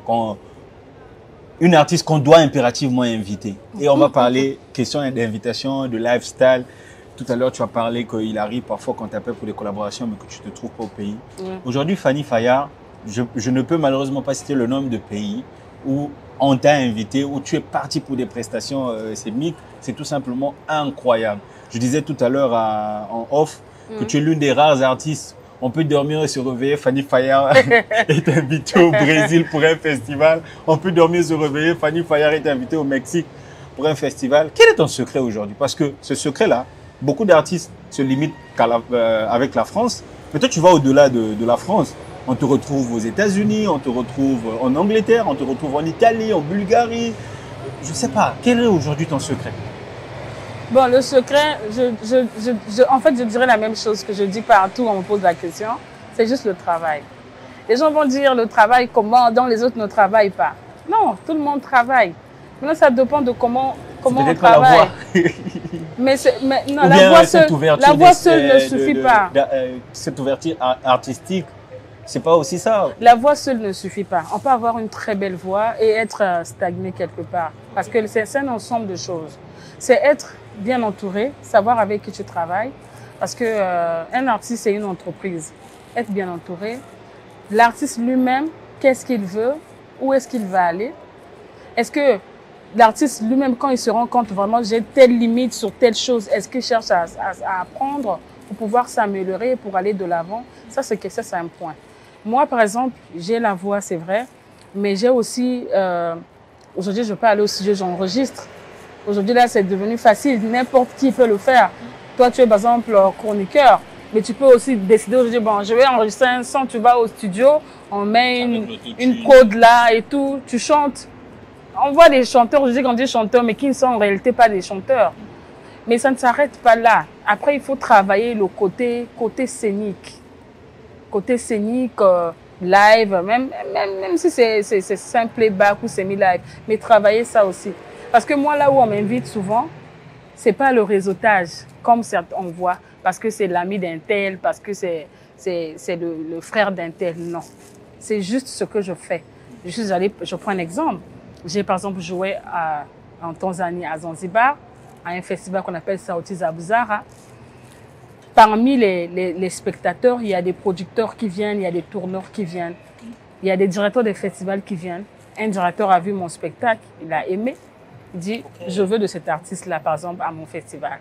qu'on doit impérativement inviter. Et on va parler question d'invitation, de lifestyle. Tout à l'heure, tu as parlé qu'il arrive parfois qu'on t'appelle pour des collaborations, mais que tu ne te trouves pas au pays. Aujourd'hui, Fanny Fayard, je ne peux malheureusement pas citer le nombre de pays où on t'a invité, où tu es parti pour des prestations scéniques. C'est tout simplement incroyable. Je disais tout à l'heure en off que tu es l'une des rares artistes. On peut dormir et se réveiller. Fanny Fayard est invitée au Brésil pour un festival. On peut dormir et se réveiller. Fanny Fayard est invitée au Mexique pour un festival. Quel est ton secret aujourd'hui? Parce que ce secret-là, beaucoup d'artistes se limitent avec la France. Mais toi, tu vas au-delà de la France. On te retrouve aux États-Unis, on te retrouve en Angleterre, on te retrouve en Italie, en Bulgarie. Je ne sais pas. Quel est aujourd'hui ton secret? Bon, le secret, en fait, je dirais la même chose que je dis partout où on me pose la question. C'est juste le travail. Les gens vont dire le travail, comment, dans les autres ne travaillent pas. Non, tout le monde travaille. Maintenant, ça dépend de comment on travaille. mais non, la voix seule ne suffit pas. Cette ouverture artistique, c'est pas aussi ça. La voix seule ne suffit pas. On peut avoir une très belle voix et être stagné quelque part. Parce que c'est un ensemble de choses. C'est être bien entouré, savoir avec qui tu travailles. Parce que un artiste, c'est une entreprise. Être bien entouré. L'artiste lui-même, qu'est-ce qu'il veut? Où est-ce qu'il va aller? Est-ce que l'artiste lui-même, quand il se rend compte vraiment, j'ai telle limite sur telle chose, est-ce qu'il cherche à apprendre pour pouvoir s'améliorer, pour aller de l'avant? Ça, c'est un point. Moi, par exemple, j'ai la voix, c'est vrai, mais j'ai aussi, aujourd'hui, je peux aller au studio, j'enregistre. Aujourd'hui, là, c'est devenu facile, n'importe qui peut le faire. Toi, tu es, par exemple, chroniqueur, mais tu peux aussi décider aujourd'hui, bon, je vais enregistrer un son, tu vas au studio, on met une prod là et tout, tu chantes. On voit des chanteurs, je dis qu'on dit chanteurs, mais qui ne sont en réalité pas des chanteurs. Mais ça ne s'arrête pas là. Après, il faut travailler le côté scénique. Côté scénique, live, même si c'est simple playback ou semi-live, mais travailler ça aussi. Parce que moi, là où on m'invite souvent, c'est pas le réseautage, comme on voit, parce que c'est l'ami d'un tel, parce que c'est le frère d'un tel. Non. C'est juste ce que je fais. Je prends un exemple. J'ai par exemple joué en Tanzanie, à Zanzibar, à un festival qu'on appelle Sauti za Busara. parmi les spectateurs, il y a des producteurs qui viennent, il y a des tourneurs qui viennent, il y a des directeurs des festivals qui viennent. Un directeur a vu mon spectacle, il a aimé, il dit je veux de cet artiste-là, par exemple, à mon festival.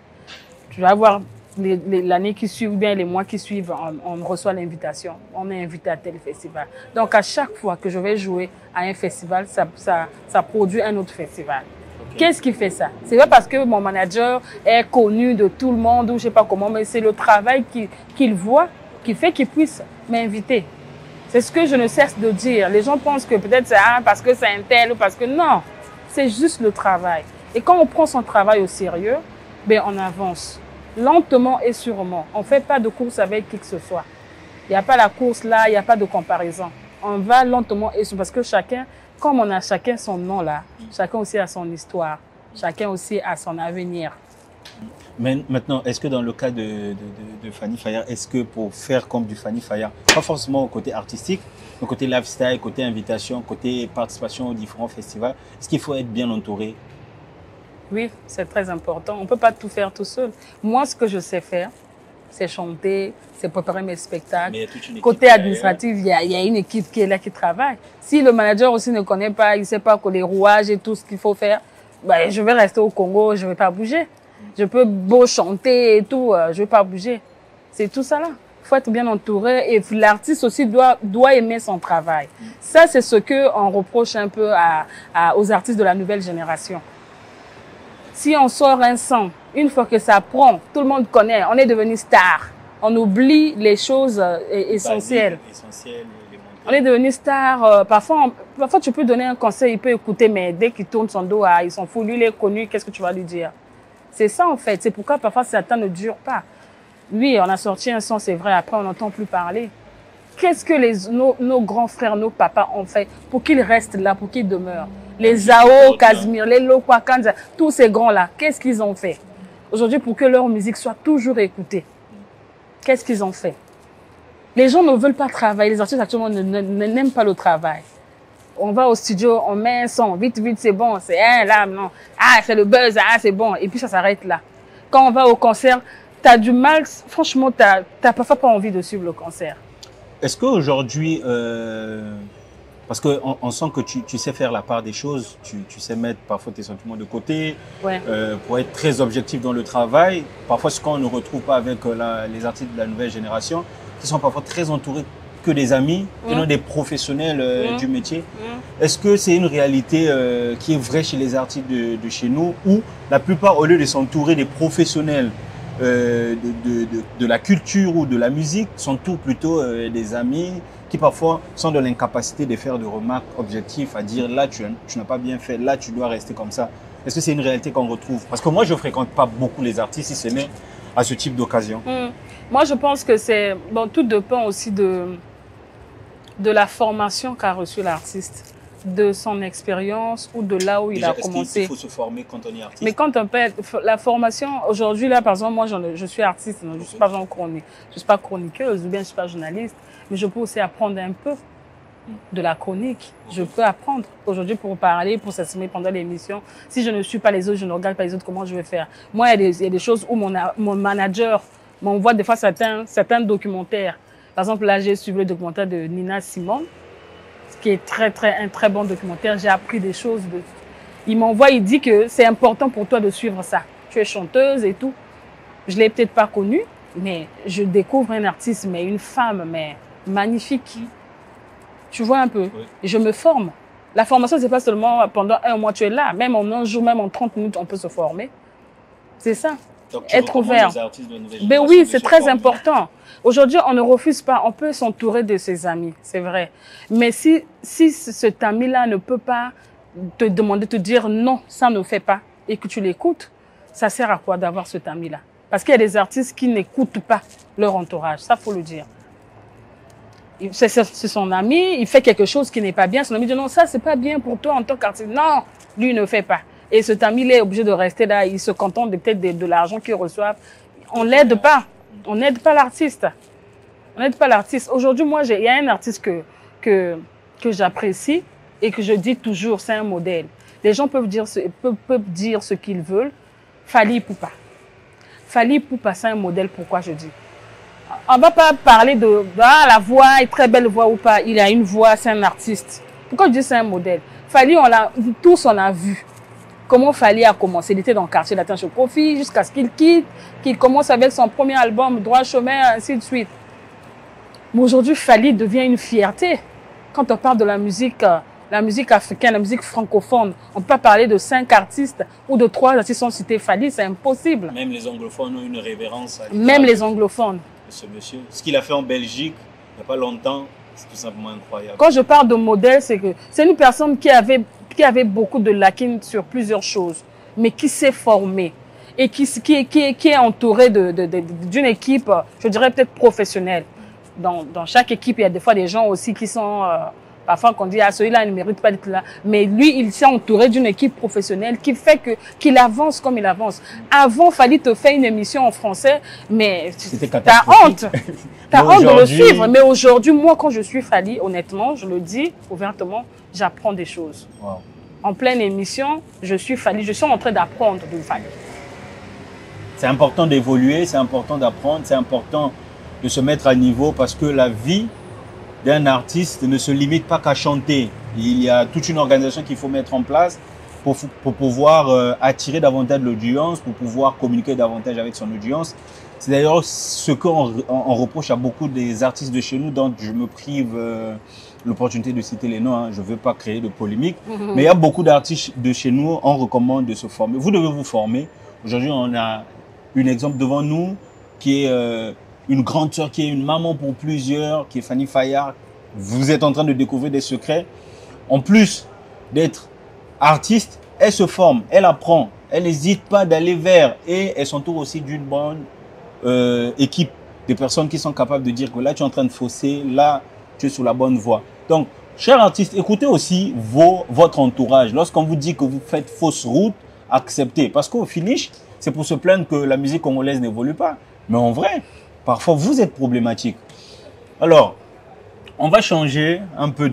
Tu vas voir l'année qui suit ou bien les mois qui suivent, on reçoit l'invitation, on est invité à tel festival. Donc à chaque fois que je vais jouer à un festival, ça produit un autre festival. Qu'est-ce qui fait ça? C'est pas parce que mon manager est connu de tout le monde ou je sais pas comment, mais c'est le travail qu'il voit qui fait qu'il puisse m'inviter. C'est ce que je ne cesse de dire. Les gens pensent que peut-être c'est parce que c'est un tel ou parce que non. C'est juste le travail. Et quand on prend son travail au sérieux, ben on avance. Lentement et sûrement. On ne fait pas de course avec qui que ce soit. Il n'y a pas la course là, il n'y a pas de comparaison. On va lentement et sûrement. Parce que chacun, comme on a chacun son nom là, chacun aussi a son histoire. Chacun aussi a son avenir. Mais maintenant, est-ce que dans le cas de Fanny Fayard, est-ce que pour faire comme du Fanny Fayard, pas forcément au côté artistique, mais côté lifestyle, côté invitation, côté participation aux différents festivals, est-ce qu'il faut être bien entouré? Oui, c'est très important. On ne peut pas tout faire tout seul. Moi, ce que je sais faire, c'est chanter, c'est préparer mes spectacles. Mais il y a toute une équipe côté administratif, il y a une équipe qui est là, qui travaille. Si le manager aussi ne connaît pas, il ne sait pas que les rouages et tout ce qu'il faut faire, ben, je vais rester au Congo, je ne vais pas bouger. Je peux beau chanter et tout, je ne vais pas bouger. C'est tout ça là. Il faut être bien entouré et l'artiste aussi doit aimer son travail. Ça, c'est ce qu'on reproche un peu aux artistes de la nouvelle génération. Si on sort un son, une fois que ça prend, tout le monde connaît, on est devenu star. On oublie les choses essentielles. On est devenu star. Parfois, tu peux donner un conseil, il peut écouter, mais dès qu'il tourne son dos, il s'en fout. Lui, il est connu, qu'est-ce que tu vas lui dire? C'est ça, en fait. C'est pourquoi parfois certains ne durent pas. Oui, on a sorti un son, c'est vrai, après on n'entend plus parler. Qu'est-ce que nos grands frères, nos papas ont fait pour qu'ils restent là, pour qu'ils demeurent? Les Zao, Casimir, les Lokwa Kanza, tous ces grands-là, qu'est-ce qu'ils ont fait aujourd'hui pour que leur musique soit toujours écoutée? Qu'est-ce qu'ils ont fait? Les gens ne veulent pas travailler, les artistes actuellement n'aiment pas le travail. On va au studio, on met un son, vite, vite, c'est bon, c'est là, non. Ah, c'est le buzz, c'est bon, et puis ça s'arrête là. Quand on va au concert, t'as du mal, franchement, t'as parfois pas envie de suivre le concert. Est-ce qu'aujourd'hui, parce qu'on sent que tu sais faire la part des choses, tu sais mettre parfois tes sentiments de côté, ouais. Pour être très objectif dans le travail. Parfois, ce qu'on ne retrouve pas avec les artistes de la nouvelle génération, qui sont parfois très entourés que des amis, que non des professionnels du métier. Est-ce que c'est une réalité qui est vraie chez les artistes de chez nous, où la plupart, au lieu de s'entourer des professionnels de la culture ou de la musique, sont tous plutôt des amis qui parfois sont dans l'incapacité de faire de remarques objectives, à dire là tu n'as pas bien fait, là tu dois rester comme ça. Est-ce que c'est une réalité qu'on retrouve? Parce que moi je fréquente pas beaucoup les artistes, si ce n'est à ce type d'occasion. Moi je pense que c'est bon, tout dépend aussi de la formation qu'a reçu l'artiste, de son expérience ou de là où il a commencé. Il faut se former quand on est artiste. Mais quand on fait la formation, aujourd'hui, là, par exemple, moi, je suis artiste, je ne suis pas je suis pas chroniqueuse ou bien je ne suis pas journaliste, mais je peux aussi apprendre un peu de la chronique. Je peux apprendre aujourd'hui pour parler, pour s'exprimer pendant l'émission. Si je ne suis pas les autres, je ne regarde pas les autres, comment je vais faire? Moi, il y a des choses où mon manager m'envoie des fois certains documentaires. Par exemple, là, j'ai suivi le documentaire de Nina Simone, qui est un très bon documentaire. J'ai appris des choses. Il m'envoie, il dit que c'est important pour toi de suivre ça. Tu es chanteuse et tout. Je ne l'ai peut-être pas connue, mais je découvre un artiste, mais une femme, mais magnifique. Tu vois un peu. Oui. Je me forme. La formation, c'est pas seulement pendant un mois, tu es là. Même en un jour, même en 30 minutes, on peut se former. C'est ça. Donc, être ouvert. Ben oui, c'est très important. Aujourd'hui, on ne refuse pas. On peut s'entourer de ses amis, c'est vrai. Mais si cet ami-là ne peut pas te demander, te dire non, ça ne fait pas, et que tu l'écoutes, ça sert à quoi d'avoir cet ami-là? Parce qu'il y a des artistes qui n'écoutent pas leur entourage. Ça, faut le dire. C'est son ami, il fait quelque chose qui n'est pas bien. Son ami dit non, ça, c'est pas bien pour toi en tant qu'artiste. Non, lui ne fait pas. Et cet ami, il est obligé de rester là. Il se contente peut-être de l'argent qu'il reçoit. On l'aide pas. On n'aide pas l'artiste. On n'aide pas l'artiste. Aujourd'hui, moi, il y a un artiste que j'apprécie et que je dis toujours, c'est un modèle. Les gens peuvent dire ce qu'ils veulent. Fally Ipupa. Fally Ipupa, c'est un modèle. Pourquoi je dis? On va pas parler de la voix, est très belle voix ou pas. Il a une voix, c'est un artiste. Pourquoi je dis c'est un modèle? Fally, tous on a vu comment Fally a commencé. Il était dans le quartier latin chez Kofi jusqu'à ce qu'il quitte, qu'il commence avec son premier album, Droit chemin, ainsi de suite. Mais aujourd'hui, Fally devient une fierté. Quand on parle de la musique africaine, la musique francophone, on peut pas parler de 5 artistes ou de 3 artistes sans citer Fally, c'est impossible. Même les anglophones ont une révérence à Même les anglophones. Ce monsieur. Ce qu'il a fait en Belgique, il n'y a pas longtemps, c'est tout simplement incroyable. Quand je parle de modèle, c'est que c'est une personne qui avait beaucoup de lacunes sur plusieurs choses, mais qui s'est formée et qui est entourée d'une équipe, je dirais peut-être professionnelle. Dans chaque équipe, il y a des fois des gens aussi qui sont... parfois qu'on dit, ah, celui-là il ne mérite pas d'être là. Mais lui, il s'est entouré d'une équipe professionnelle qui fait qu'il avance comme il avance. Avant, Fally te faire une émission en français, mais t'as honte. T'as honte de le suivre. Mais aujourd'hui, moi, quand je suis Fally, honnêtement, je le dis ouvertement, j'apprends des choses. Wow. En pleine émission, je suis Fally, je suis en train d'apprendre de Fally. C'est important d'évoluer, c'est important d'apprendre, c'est important de se mettre à niveau parce que la vie d'un artiste ne se limite pas qu'à chanter. Il y a toute une organisation qu'il faut mettre en place pour pouvoir attirer davantage l'audience, pour pouvoir communiquer davantage avec son audience. C'est d'ailleurs ce qu'on reproche à beaucoup des artistes de chez nous, dont je me prive l'opportunité de citer les noms, hein. Je ne veux pas créer de polémique, mais il y a beaucoup d'artistes de chez nous, on recommande de se former. Vous devez vous former. Aujourd'hui, on a un exemple devant nous qui est une grande sœur, qui est une maman pour plusieurs, qui est Fanny Fayard. Vous êtes en train de découvrir des secrets. En plus d'être artiste, elle se forme, elle apprend, elle n'hésite pas d'aller vers et elle s'entoure aussi d'une bonne équipe de personnes qui sont capables de dire que là, tu es en train de fausser, là, tu es sur la bonne voie. Donc, chers artistes, écoutez aussi votre entourage. Lorsqu'on vous dit que vous faites fausse route, acceptez. Parce qu'au finish, c'est pour se plaindre que la musique congolaise n'évolue pas. Mais en vrai, parfois, vous êtes problématique. Alors, on va changer un peu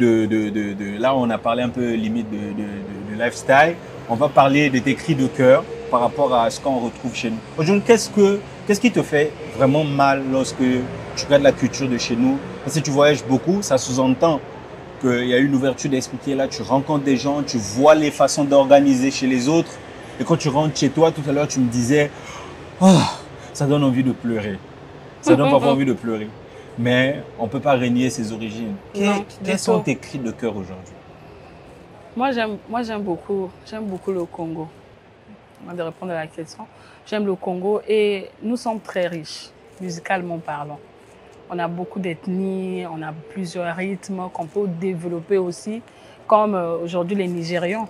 là, on a parlé un peu limite de lifestyle. On va parler de tes cris de cœur par rapport à ce qu'on retrouve chez nous. Aujourd'hui, qu'est-ce qui te fait vraiment mal lorsque tu regardes la culture de chez nous? Parce que tu voyages beaucoup, ça sous-entend qu'il y a une ouverture d'esprit qui est là. Tu rencontres des gens, tu vois les façons d'organiser chez les autres. Et quand tu rentres chez toi, tout à l'heure, tu me disais, oh, ça donne envie de pleurer. Ça donne parfois envie de pleurer. Mais on ne peut pas renier ses origines. Quels sont tes cris de cœur aujourd'hui? Moi, j'aime beaucoup le Congo. Avant de répondre à la question, j'aime le Congo et nous sommes très riches, musicalement parlant. On a beaucoup d'ethnies, on a plusieurs rythmes qu'on peut développer aussi, comme aujourd'hui les Nigérians.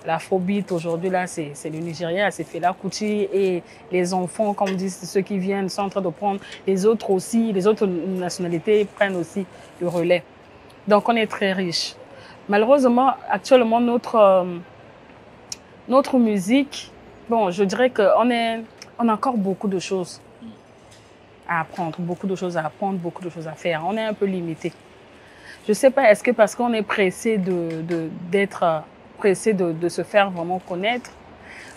L'afrobeat aujourd'hui, là, c'est le Nigeria, c'est Fela Kuti et les enfants, comme disent ceux qui viennent, sont en train de prendre. Les autres aussi, les autres nationalités prennent aussi le relais. Donc, on est très riche. Malheureusement, actuellement, notre musique, bon, je dirais qu'on a encore beaucoup de choses à apprendre, beaucoup de choses à faire. On est un peu limité. Je ne sais pas, est-ce que parce qu'on est pressé pressé de se faire vraiment connaître,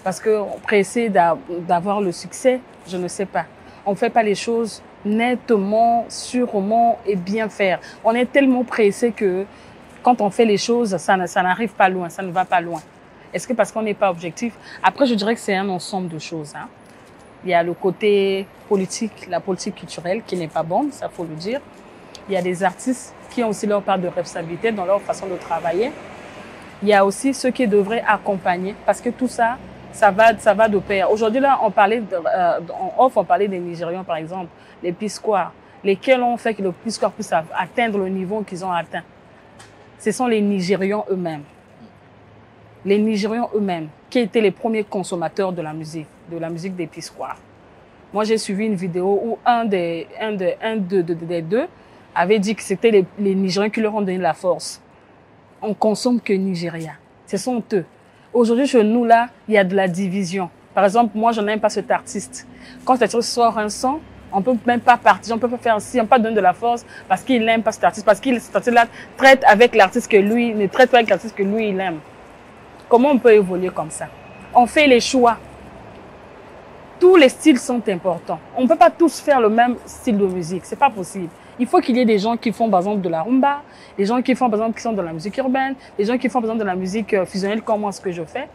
parce que pressé d'avoir le succès, je ne sais pas. On ne fait pas les choses nettement, sûrement et bien faire. On est tellement pressé que quand on fait les choses, ça n'arrive pas loin, ça ne va pas loin. Est-ce que parce qu'on n'est pas objectif? Après, je dirais que c'est un ensemble de choses, hein. Il y a le côté politique, la politique culturelle qui n'est pas bonne, ça faut le dire. Il y a des artistes qui ont aussi leur part de responsabilité dans leur façon de travailler. Il y a aussi ceux qui devraient accompagner, parce que tout ça, ça va de pair. Aujourd'hui, là, on parlait des Nigérians, par exemple, les P-Square, lesquels ont fait que le P-Square puisse atteindre le niveau qu'ils ont atteint. Ce sont les Nigérians eux-mêmes. Les Nigérians eux-mêmes, qui étaient les premiers consommateurs de la musique des P-Square. Moi, j'ai suivi une vidéo où un des deux avait dit que c'était les Nigériens qui leur ont donné la force. On consomme que Nigeria. Ce sont eux. Aujourd'hui, chez nous, là, il y a de la division. Par exemple, moi, je n'aime pas cet artiste. Quand cet artiste sort un son, on peut même pas partir, on peut pas faire ainsi, on peut pas donner de la force parce qu'il n'aime pas cet artiste, parce qu'il cet artiste-là traite avec l'artiste que lui, ne traite pas avec l'artiste que lui, il aime. Comment on peut évoluer comme ça? On fait les choix. tous les styles sont importants. On ne peut pas tous faire le même style de musique. C'est pas possible. Il faut qu'il y ait des gens qui font, par exemple, de la rumba, des gens qui font, par exemple, qui sont de la musique urbaine, des gens qui font, par exemple, de la musique fusionnelle, comme moi, ce que je fais,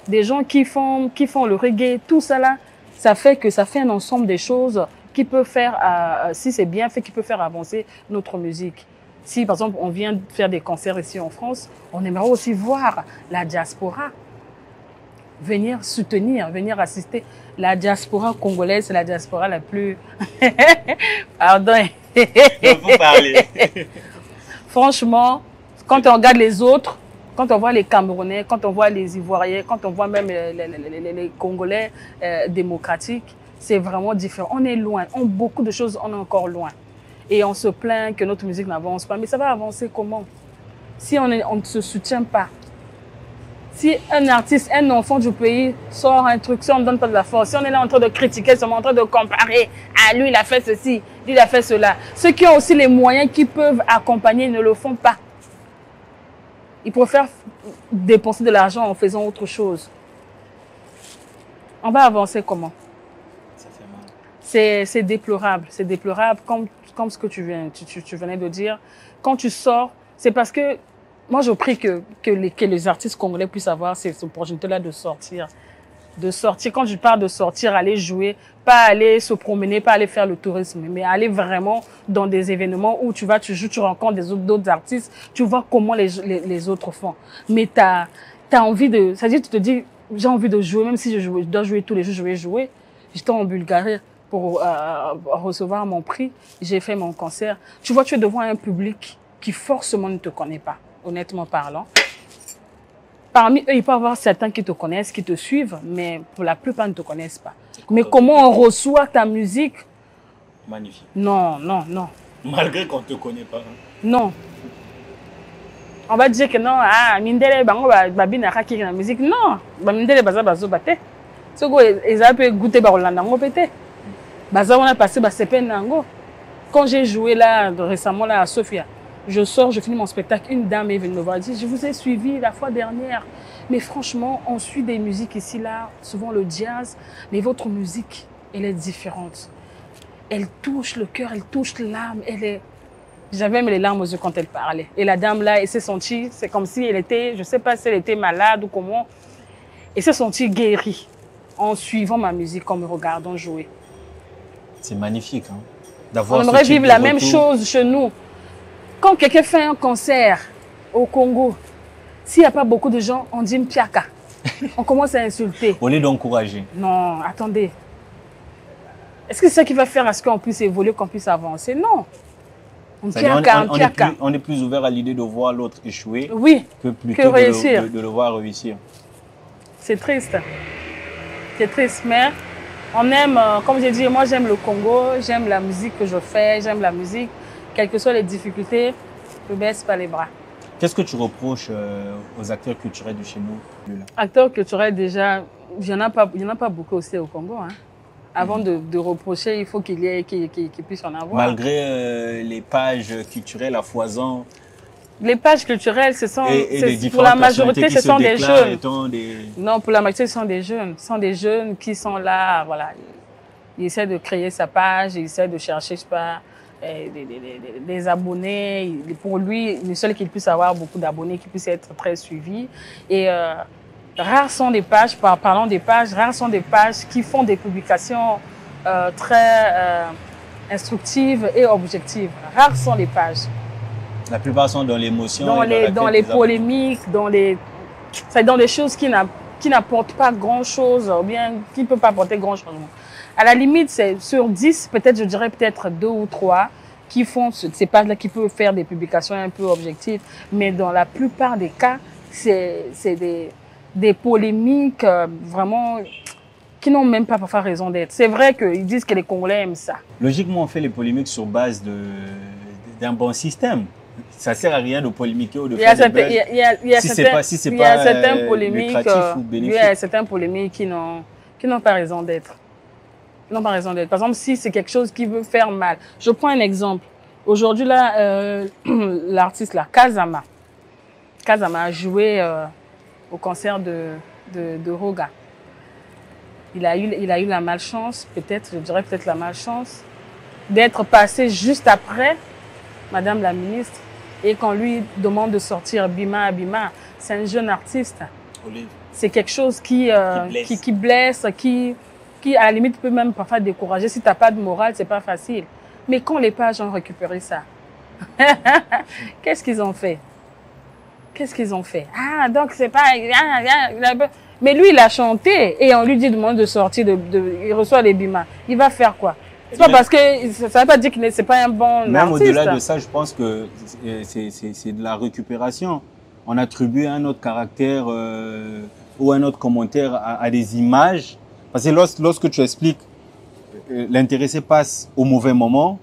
des gens qui font le reggae. Tout ça là, ça fait un ensemble des choses qui peut faire, si c'est bien fait, qui peut faire avancer notre musique. Si, par exemple, on vient faire des concerts ici en France, on aimerait aussi voir la diaspora venir soutenir, venir assister. La diaspora congolaise, c'est la diaspora la plus... Pardon. Il faut parler. Franchement, quand on regarde les autres, quand on voit les Camerounais, quand on voit les Ivoiriens, quand on voit même les Congolais démocratiques, c'est vraiment différent. On est loin. Beaucoup de choses, on est encore loin. Et on se plaint que notre musique n'avance pas. Mais ça va avancer comment? Si on ne se soutient pas. Si un artiste, un enfant du pays sort un truc, si on ne donne pas de la force, si on est là en train de critiquer, si on est en train de comparer, ah lui il a fait ceci, lui il a fait cela. Ceux qui ont aussi les moyens qui peuvent accompagner ne le font pas. Ils préfèrent dépenser de l'argent en faisant autre chose. On va avancer comment? Ça fait mal. C'est déplorable. C'est déplorable comme ce que tu venais de dire. Quand tu sors, c'est parce que moi, je prie que les artistes congolais puissent avoir cette opportunité-là de sortir. De sortir. Quand je parle de sortir, aller jouer, pas aller se promener, pas aller faire le tourisme, mais aller vraiment dans des événements où tu joues, tu rencontres d'autres artistes, tu vois comment les autres font. Mais t'as envie de, c'est-à-dire, tu te dis, j'ai envie de jouer, même si je dois jouer tous les jours, je vais jouer. J'étais en Bulgarie pour recevoir mon prix. J'ai fait mon concert. Tu vois, tu es devant un public qui forcément ne te connaît pas. Honnêtement parlant. Parmi eux, il peut y avoir certains qui te connaissent, qui te suivent, mais pour la plupart ne te connaissent pas. Mais comment on reçoit ta musique? Magnifique. Non, non, non. Malgré qu'on ne te connaît pas. Non. On va dire que non, mindele bango babina kaki na musique. Non, mindele baza bazo bate. Soko ezape goûter ba Rolanda ngo pété. Baza on a passé ba sepen nango. Quand j'ai joué là récemment là à Sofia, je sors, je finis mon spectacle, une dame est venue me voir et dit, je vous ai suivi la fois dernière. Mais franchement, on suit des musiques ici, là, souvent le jazz, mais votre musique, elle est différente. Elle touche le cœur, elle touche l'âme, elle est... J'avais même les larmes aux yeux quand elle parlait. Et la dame là, elle s'est sentie, c'est comme si elle était, je sais pas si elle était malade ou comment, elle s'est sentie guérie en suivant ma musique, en me regardant jouer. C'est magnifique, hein, d'avoir. On aimerait vivre la même chose chez nous. Quand quelqu'un fait un concert au Congo, s'il n'y a pas beaucoup de gens, on dit Mpiaka. On commence à insulter. Au lieu d'encourager. Non, attendez. Est-ce que c'est ça qui va faire à ce qu'on puisse évoluer, qu'on puisse avancer? Non. On est plus ouvert à l'idée de voir l'autre échouer, oui, que plutôt réussir. De le voir réussir. C'est triste. C'est triste, mais on aime, comme j'ai dit, moi j'aime le Congo, j'aime la musique que je fais, j'aime la musique. Quelles que soient les difficultés, je ne baisse pas les bras. Qu'est-ce que tu reproches aux acteurs culturels de chez nous? Acteurs culturels, déjà, il n'y en a pas beaucoup aussi au Congo. Hein. Avant de reprocher, il faut qu'il puisse en avoir. Malgré les pages culturelles à foison. Les pages culturelles, pour la majorité, ce sont des jeunes. Non, pour la majorité, ce sont des jeunes. Ce sont des jeunes qui sont là, voilà. Ils essaient de créer sa page, ils essaient de chercher, je sais pas, des abonnés. Pour lui, le seul qu'il puisse avoir beaucoup d'abonnés, qu'il puisse être très suivi. Et rares sont des pages, parlant des pages, rares sont des pages qui font des publications très instructives et objectives. Rares sont les pages. La plupart sont dans l'émotion. Dans les polémiques, dans des choses qui n'apportent pas grand-chose, ou bien qui ne peuvent pas apporter grand-chose. À la limite, c'est sur 10, peut-être, je dirais peut-être 2 ou 3 qui font ces pages-là, qui peuvent faire des publications un peu objectives. Mais dans la plupart des cas, c'est des polémiques vraiment qui n'ont même pas parfois raison d'être. C'est vrai qu'ils disent que les Congolais aiment ça. Logiquement, on fait les polémiques sur base d'un bon système. Ça sert à rien de polémiquer ou de faire des buzz. Il y a certaines polémiques, il y a certaines polémiques qui n'ont pas raison d'être. Non, pas raison d'être. Par exemple, si c'est quelque chose qui veut faire mal. Je prends un exemple. Aujourd'hui, là, l'artiste, là, Kazama a joué au concert de Roga. il a eu la malchance, peut-être, je dirais peut-être la malchance, d'être passé juste après Madame la ministre. Et qu'on lui demande de sortir Bima, c'est un jeune artiste. C'est quelque chose qui blesse, qui à la limite peut même parfois décourager. Si tu n'as pas de morale, c'est pas facile. Mais quand les pages ont récupéré ça, qu'est-ce qu'ils ont fait? Qu'est-ce qu'ils ont fait? Ah, donc c'est pas... Mais lui, il a chanté et on lui dit de sortir, il reçoit les Bima. Il va faire quoi? C'est pas parce que ça veut pas dire que c'est pas un bon artiste. Même au-delà de ça, je pense que c'est de la récupération. On attribue un autre caractère ou un autre commentaire à des images. Parce que lorsque tu expliques, l'intéressé passe au mauvais moment,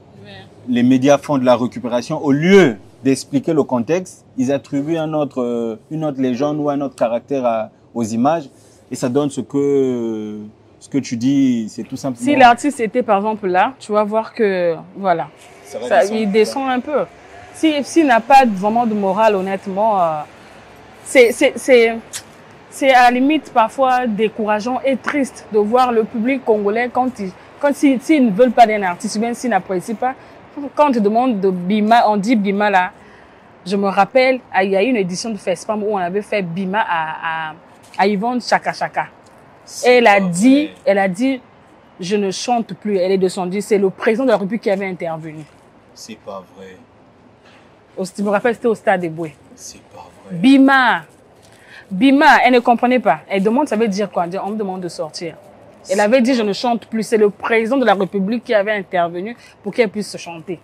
les médias font de la récupération. Au lieu d'expliquer le contexte, ils attribuent une autre légende ou un autre caractère aux images. Et ça donne ce que tu dis, c'est tout simplement... Si l'artiste était par exemple là, tu vas voir que, voilà, il descend un peu. S'il n'a pas vraiment de morale, honnêtement, c'est à la limite parfois décourageant et triste de voir le public congolais s'ils ne veulent pas d'un artiste, même s'ils n'apprécient pas. Quand on te demande de Bima, on dit Bima là. Je me rappelle, il y a eu une édition de FESPAM où on avait fait Bima à Yvonne Chaka Chaka. Et elle a dit, je ne chante plus. Elle est descendue. C'est le président de la République qui avait intervenu. C'est pas vrai. Je me rappelle, c'était au stade de Boué. C'est pas vrai. Bima, elle ne comprenait pas. Elle demande, ça veut dire quoi? On me demande de sortir. Elle avait dit, je ne chante plus. C'est le président de la République qui avait intervenu pour qu'elle puisse chanter.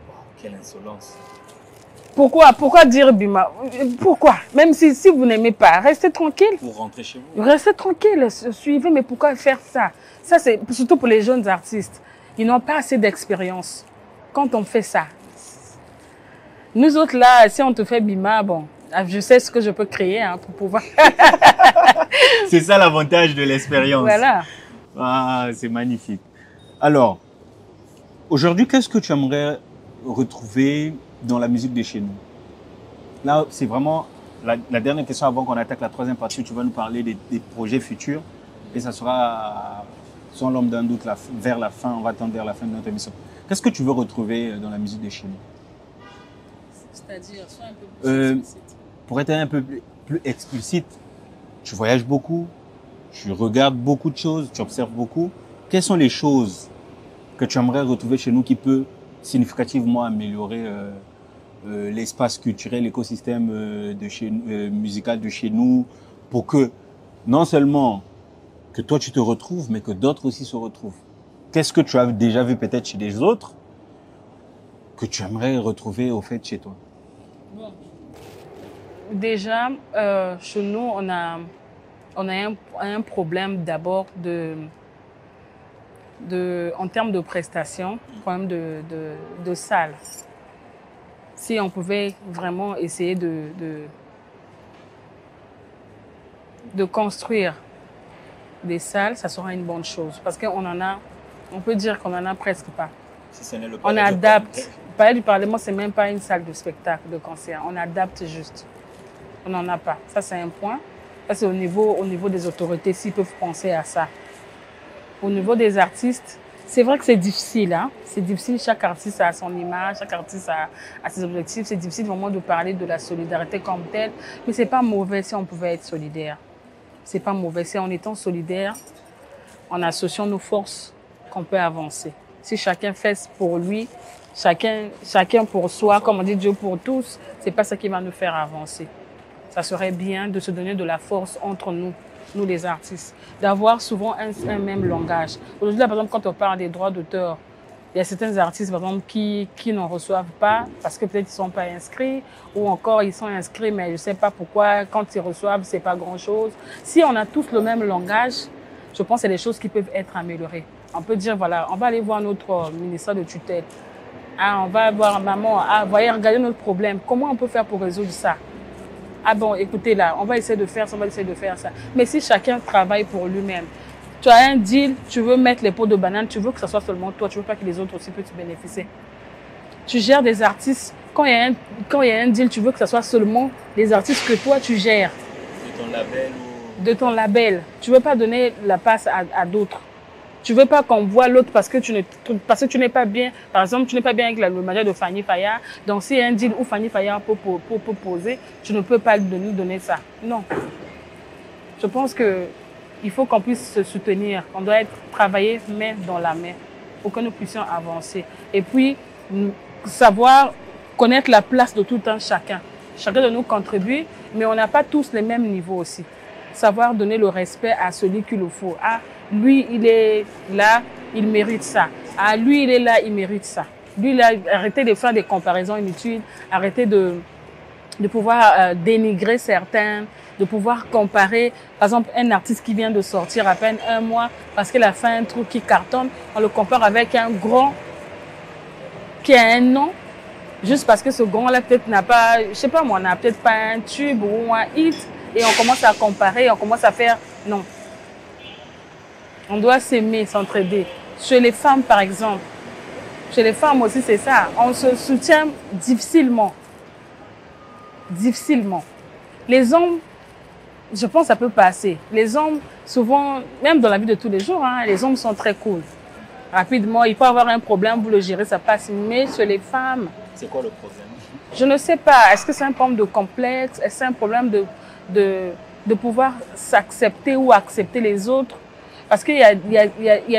Wow, quelle insolence. Pourquoi dire Bima? Pourquoi? Même si vous n'aimez pas, restez tranquille. Pour rentrer chez vous. Restez tranquille, suivez, mais pourquoi faire ça? Ça, c'est surtout pour les jeunes artistes. Ils n'ont pas assez d'expérience. Quand on fait ça, nous autres là, si on te fait Bima, bon, je sais ce que je peux créer pour pouvoir... C'est ça l'avantage de l'expérience. Voilà. Ah, c'est magnifique. Alors, aujourd'hui, qu'est-ce que tu aimerais retrouver dans la musique de chez nous? Là, c'est vraiment la dernière question avant qu'on attaque la troisième partie. Tu vas nous parler des projets futurs et ça sera, sans l'ombre d'un doute, vers la fin. On va tendre vers la fin de notre émission. Qu'est-ce que tu veux retrouver dans la musique de chez nous? C'est-à-dire, sois un peu plus explicite. Pour être un peu plus explicite, tu voyages beaucoup, tu regardes beaucoup de choses, tu observes beaucoup. Quelles sont les choses que tu aimerais retrouver chez nous qui peut significativement améliorer l'espace culturel, l'écosystème musical de chez nous, pour que non seulement que toi tu te retrouves, mais que d'autres aussi se retrouvent? Qu'est-ce que tu as déjà vu peut-être chez les autres que tu aimerais retrouver au fait chez toi? Bon. Déjà, chez nous, on a un problème d'abord en termes de prestations, problème de salles. Si on pouvait vraiment essayer de construire des salles, ça sera une bonne chose. Parce on peut dire qu'on en a presque pas. Si ce n'est le on adapte. Le Palais du Parlement, c'est même pas une salle de spectacle, de concert. On adapte juste. On n'en a pas. Ça, c'est un point. Ça, c'est au niveau des autorités, s'ils peuvent penser à ça. Au niveau des artistes, c'est vrai que c'est difficile. Hein? C'est difficile. Chaque artiste a son image, chaque artiste a ses objectifs. C'est difficile vraiment de parler de la solidarité comme telle. Mais c'est pas mauvais si on pouvait être solidaire. C'est pas mauvais. C'est en étant solidaire, en associant nos forces, qu'on peut avancer. Si chacun fait pour lui, chacun pour soi, comme on dit Dieu pour tous, c'est pas ça qui va nous faire avancer. Ça serait bien de se donner de la force entre nous les artistes, d'avoir souvent un même langage. Aujourd'hui, par exemple, quand on parle des droits d'auteur, il y a certains artistes, par exemple, qui n'en reçoivent pas parce que peut-être ils ne sont pas inscrits, ou encore ils sont inscrits, mais je ne sais pas pourquoi, quand ils reçoivent, c'est pas grand-chose. Si on a tous le même langage, je pense que c'est des choses qui peuvent être améliorées. On peut dire, voilà, on va aller voir notre ministère de tutelle. Ah, on va voir maman, voyez, regardez notre problème. Comment on peut faire pour résoudre ça? Ah bon, écoutez là, on va essayer de faire ça, on va essayer de faire ça. Mais si chacun travaille pour lui-même, tu as un deal, tu veux mettre les pots de banane, tu veux que ce soit seulement toi, tu veux pas que les autres aussi puissent bénéficier. Tu gères des artistes, quand il y a un deal, tu veux que ce soit seulement les artistes que toi tu gères. C'est ton label ou... de ton label. Tu veux pas donner la passe à d'autres. Tu veux pas qu'on voit l'autre parce que tu n'es pas bien. Par exemple, tu n'es pas bien avec le manager de Fanny Fayard. Donc, s'il y a un deal où Fanny Fayard peut poser, tu ne peux pas lui donner ça. Non. Je pense que il faut qu'on puisse se soutenir. On doit travailler main dans la main pour que nous puissions avancer. Et puis, savoir connaître la place de tout un chacun. Chacun de nous contribue, mais on n'a pas tous les mêmes niveaux aussi. Savoir donner le respect à celui qu'il le faut. Ah, lui, il est là, il mérite ça. Ah, lui, il est là, il mérite ça. Lui, il a arrêté de faire des comparaisons inutiles, arrêter de pouvoir dénigrer certains, de pouvoir comparer. Par exemple, un artiste qui vient de sortir à peine 1 mois parce qu'il a fait un truc qui cartonne, on le compare avec un grand qui a un nom, juste parce que ce grand-là peut-être n'a pas, je sais pas moi, n'a peut-être pas un tube ou un hit, et on commence à comparer, on commence à faire, non. On doit s'aimer, s'entraider. Chez les femmes, par exemple, chez les femmes aussi, c'est ça. On se soutient difficilement. Difficilement. Les hommes, je pense que ça peut passer. Les hommes, souvent, même dans la vie de tous les jours, hein, les hommes sont très cool. Rapidement, il peut avoir un problème, vous le gérez, ça passe. Mais chez les femmes... C'est quoi le problème? Je ne sais pas. Est-ce que c'est un problème de complexe? Est-ce que c'est un problème de pouvoir s'accepter ou accepter les autres? Parce qu'il y a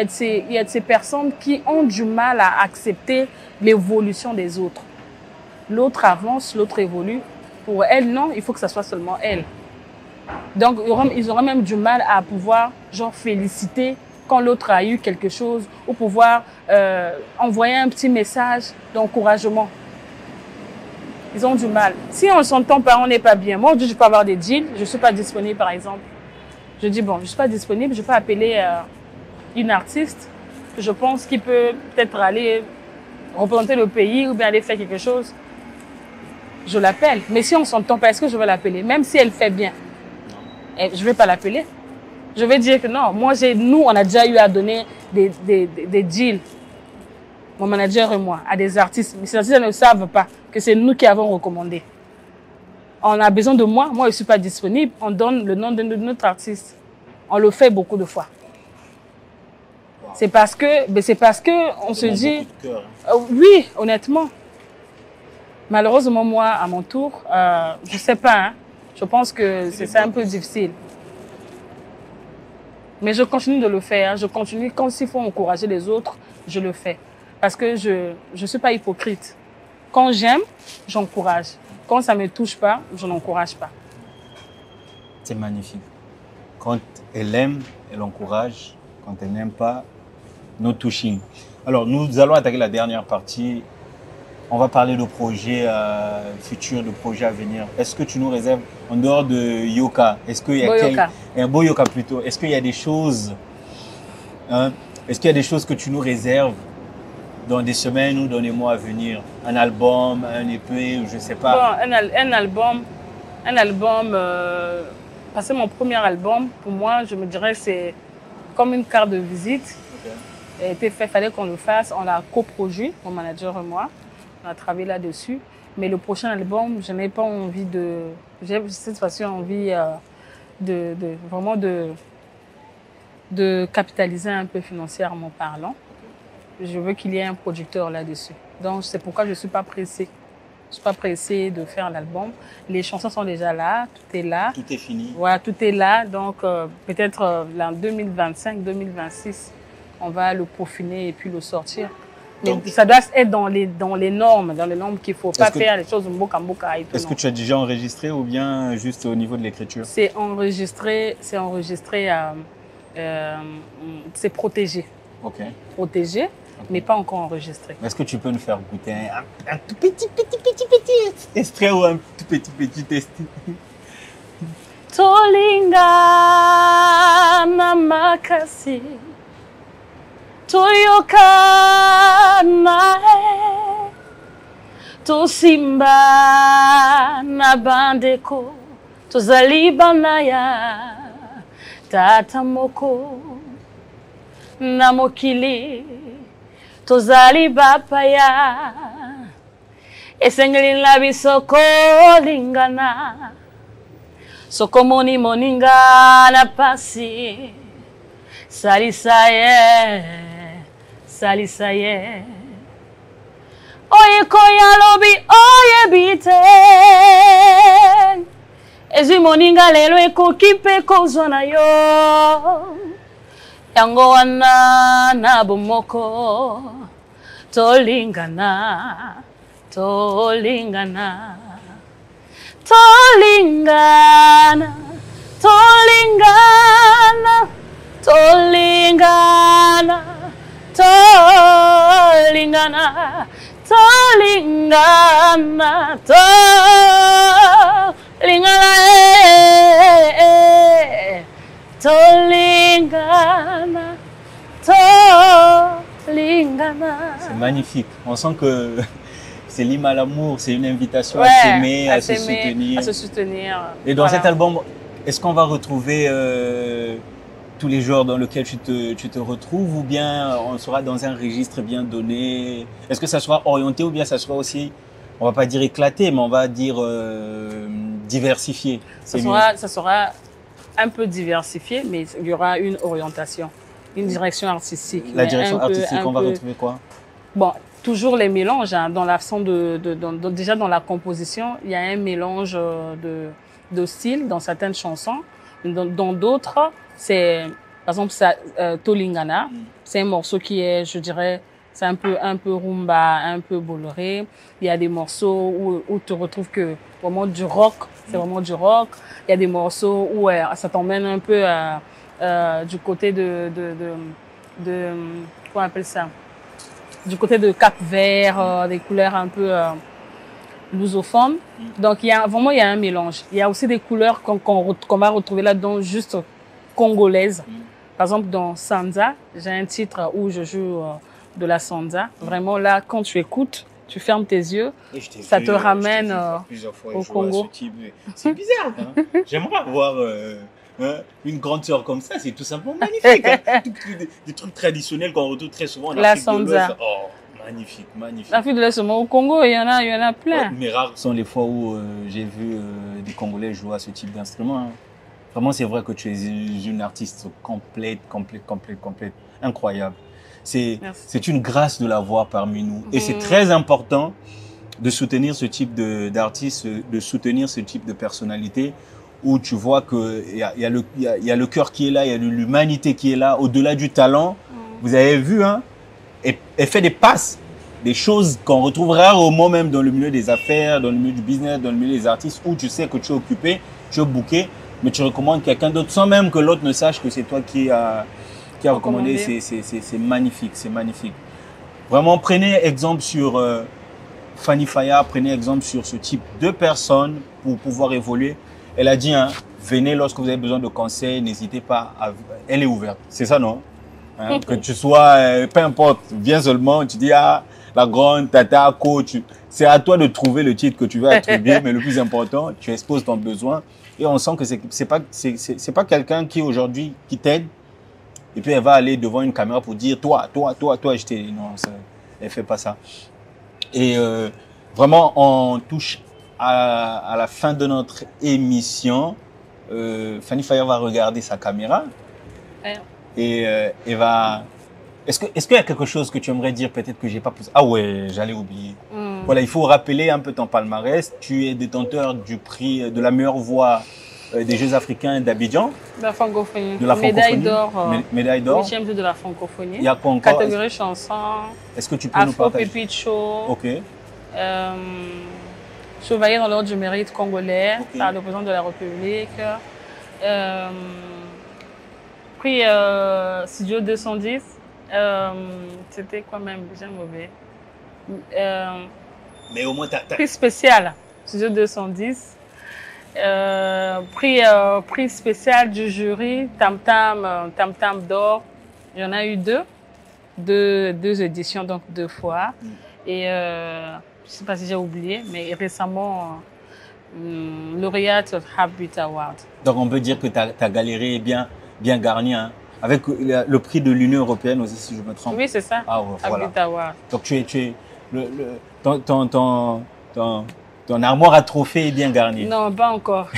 de ces personnes qui ont du mal à accepter l'évolution des autres. L'autre avance, l'autre évolue. Pour elle, non, il faut que ça soit seulement elle. Donc, ils auraient même du mal à pouvoir, genre, féliciter quand l'autre a eu quelque chose ou pouvoir envoyer un petit message d'encouragement. Ils ont du mal. Si on ne s'entend pas, on n'est pas bien. Moi, je peux avoir des deals, je ne suis pas disponible, par exemple. Je dis, bon, je ne suis pas disponible, je peux appeler une artiste que je pense qu'il peut peut-être aller représenter le pays ou bien aller faire quelque chose. Je l'appelle. Mais si on ne s'entend pas, est-ce que je vais l'appeler? Même si elle fait bien, je ne vais pas l'appeler. Je vais dire que non, nous, on a déjà eu à donner des deals, mon manager et moi, à des artistes. Mais ces artistes ne savent pas que c'est nous qui avons recommandé. On a besoin de moi je ne suis pas disponible, on donne le nom de notre artiste. On le fait beaucoup de fois. Wow. C'est parce que on se dit... oui, honnêtement. Malheureusement, moi, à mon tour, je ne sais pas, hein, je pense que c'est un peu difficile. Mais je continue de le faire. Hein. Je continue, quand s'il faut encourager les autres, je le fais. Parce que je ne suis pas hypocrite. Quand j'aime, j'encourage. Quand ça ne me touche pas, je n'encourage pas. C'est magnifique. Quand elle aime, elle encourage. Quand elle n'aime pas, no touching. Alors, nous allons attaquer la dernière partie. On va parler de projets futurs, de projets à venir. Est-ce que tu nous réserves, en dehors de Yoka, est-ce qu'il y a un beau Yoka plutôt, est-ce qu'il y a des choses, est-ce qu'il y a des choses que tu nous réserves dans des semaines ou dans les mois à venir? Un album, un EP, je ne sais pas. Bon, un album, parce que mon premier album, pour moi, je me dirais, c'est comme une carte de visite. Okay. Il fallait qu'on le fasse, on l'a coproduit, mon manager et moi. On a travaillé là-dessus. Mais le prochain album, je n'ai pas envie de... J'ai cette fois-ci envie vraiment de capitaliser un peu financièrement parlant. Je veux qu'il y ait un producteur là-dessus. Donc, c'est pourquoi je ne suis pas pressée. Je ne suis pas pressée de faire l'album. Les chansons sont déjà là, tout est là. Tout est fini. Voilà, tout est là. Donc, peut-être en 2025, 2026, on va le peaufiner et puis le sortir. Donc, mais ça doit être dans les normes qu'il ne faut pas faire les choses mboka et tout. Est-ce que tu as déjà enregistré ou bien juste au niveau de l'écriture? C'est enregistré, c'est protégé. Ok. Protégé, mais pas encore enregistré. Est-ce que tu peux nous faire goûter un tout petit extrait ou un tout petit test? Tolinga na makasi Toyoka nae Tosimba na bandeko Tozali banaya Tata moko na mokili Tozali bapaya Esengeli na bisoko lingana Sokomoni moninga na pasi. Salisa ye. Oye koya lobi oye bite. Ezi moninga lelo ekoki pe kozwa na yo. Yango wana na bomoko. Tolingana. Tolingana. Tolingana. Tolingana. Tolingana. Tolingana. Tolingana. Tolingana. Tolingana. C'est magnifique. On sent que c'est l'hymne à l'amour, c'est une invitation Ouais, à s'aimer, à se soutenir. À se soutenir. Et dans Voilà. cet album, est-ce qu'on va retrouver tous les genres dans lesquels tu te retrouves, ou bien on sera dans un registre bien donné? Est-ce que ça sera orienté, ou bien ça sera aussi, on va pas dire éclaté, mais on va dire diversifié? Ça sera un peu diversifié, mais il y aura une orientation, une direction artistique. La mais direction un peu- artistique, un on va peu- retrouver quoi? Bon, toujours les mélanges, hein, dans la façon déjà dans la composition, il y a un mélange de styles dans certaines chansons. Dans d'autres, c'est, par exemple, ça, Tolingana, c'est un morceau qui est, je dirais, c'est un peu rumba, un peu boloré. Il y a des morceaux où tu retrouves que vraiment du rock, c'est vraiment du rock. Il y a des morceaux où ça t'emmène un peu du côté comment on appelle ça? Du côté de Cap-Vert, des couleurs un peu lusophones. Donc il y a un mélange. Il y a aussi des couleurs qu'on va retrouver là-dedans juste congolaises. Par exemple, dans Sanza, j'ai un titre où je joue de la Sanza. Vraiment là, quand tu écoutes, tu fermes tes yeux, ça te ramène au Congo. C'est bizarre. Hein? J'aimerais avoir une grande sœur comme ça, c'est tout simplement magnifique. Hein? Des trucs traditionnels qu'on retrouve très souvent en Afrique de l'Ouest. Oh, magnifique, magnifique. L'Afrique de l'Ouest, au Congo, il y en a plein. Mais rares sont les fois où j'ai vu des Congolais jouer à ce type d'instrument. Hein. Vraiment, c'est vrai que tu es une artiste complète. Incroyable. C'est une grâce de l'avoir parmi nous. Et c'est très important de soutenir ce type d'artiste, de soutenir ce type de personnalité, où tu vois qu'il y a le cœur qui est là, il y a l'humanité qui est là, au-delà du talent. Vous avez vu, hein, elle fait des passes, des choses qu'on retrouve rarement même dans le milieu des affaires, dans le milieu du business, dans le milieu des artistes, où tu sais que tu es occupé, tu es booké, mais tu recommandes quelqu'un d'autre sans même que l'autre ne sache que c'est toi qui a recommandé. C'est magnifique, c'est magnifique. Vraiment, prenez exemple sur Fanny Faya, prenez exemple sur ce type de personnes pour pouvoir évoluer. Elle a dit, hein, venez lorsque vous avez besoin de conseils, n'hésitez pas, elle est ouverte. C'est ça, non? Hein, que tu sois, peu importe, viens seulement, tu dis, ah, la grande, tata, coach, c'est à toi de trouver le titre que tu veux attribuer, mais le plus important, tu exposes ton besoin. Et on sent que c'est pas quelqu'un qui aujourd'hui, qui t'aide, et puis elle va aller devant une caméra pour dire, toi, je t'ai, non, elle fait pas ça. Et vraiment, on touche à la fin de notre émission. Fanny Faya va regarder sa caméra. Ouais. Et va... Est-ce qu'il y a quelque chose que tu aimerais dire, peut-être que j'ai pas posé? Ah ouais, j'allais oublier. Voilà, il faut rappeler un peu ton palmarès. Tu es détenteur du prix de la meilleure voix des Jeux africains d'Abidjan. De la francophonie. De la médaille d'or. Médaille d'or. 8e de la francophonie. Il y a quoi encore? Catégorie chanson. Est-ce que tu peux nous partager? Afro Pipit Show. Ok. Chevalier dans l'ordre du mérite congolais par le président de la République. Prix Studio 210. C'était quoi même? J'ai mauvais. Mais au moins, prix spécial, Studio 210. Prix spécial du jury, Tam Tam d'or. Il y en a eu deux éditions, donc 2 fois. Et je sais pas si j'ai oublié, mais récemment, lauréate of Heartbeat Award. Donc on peut dire que ta galerie est bien garnie, hein, avec le prix de l'Union européenne aussi, si je me trompe. Oui, c'est ça. Ah ouais, voilà. Heartbeat Award. Donc tu es ton armoire à trophées est bien garnie. Non, pas encore.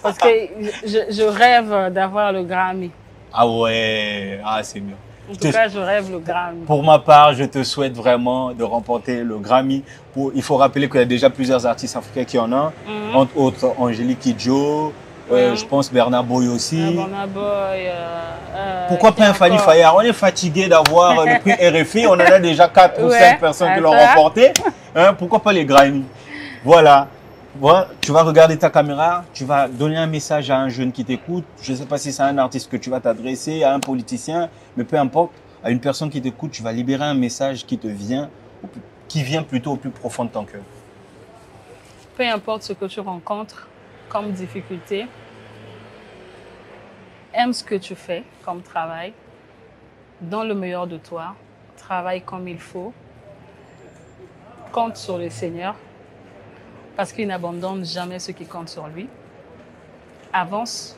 Parce que je rêve d'avoir le Grammy. Ah ouais, ah c'est bien. En tout cas, je rêve le Grammy. Pour ma part, je te souhaite vraiment de remporter le Grammy. Il faut rappeler qu'il y a déjà plusieurs artistes africains qui en ont, entre autres Angélique Kidjo, je pense Bernard Boy aussi. Bernard Boy. Pourquoi pas un Fally Fayard? On est fatigué d'avoir le prix RFI, on en a déjà 4 ou 5 personnes qui l'ont remporté. Hein, pourquoi pas les Grammy? Voilà. Voilà, tu vas regarder ta caméra, tu vas donner un message à un jeune qui t'écoute. Je ne sais pas si c'est un artiste que tu vas t'adresser, à un politicien, mais peu importe, à une personne qui t'écoute, tu vas libérer un message qui vient plutôt au plus profond de ton cœur. Peu importe ce que tu rencontres comme difficulté, aime ce que tu fais comme travail, donne le meilleur de toi, travaille comme il faut, compte sur le Seigneur. Parce qu'il n'abandonne jamais ceux qui comptent sur lui. Avance.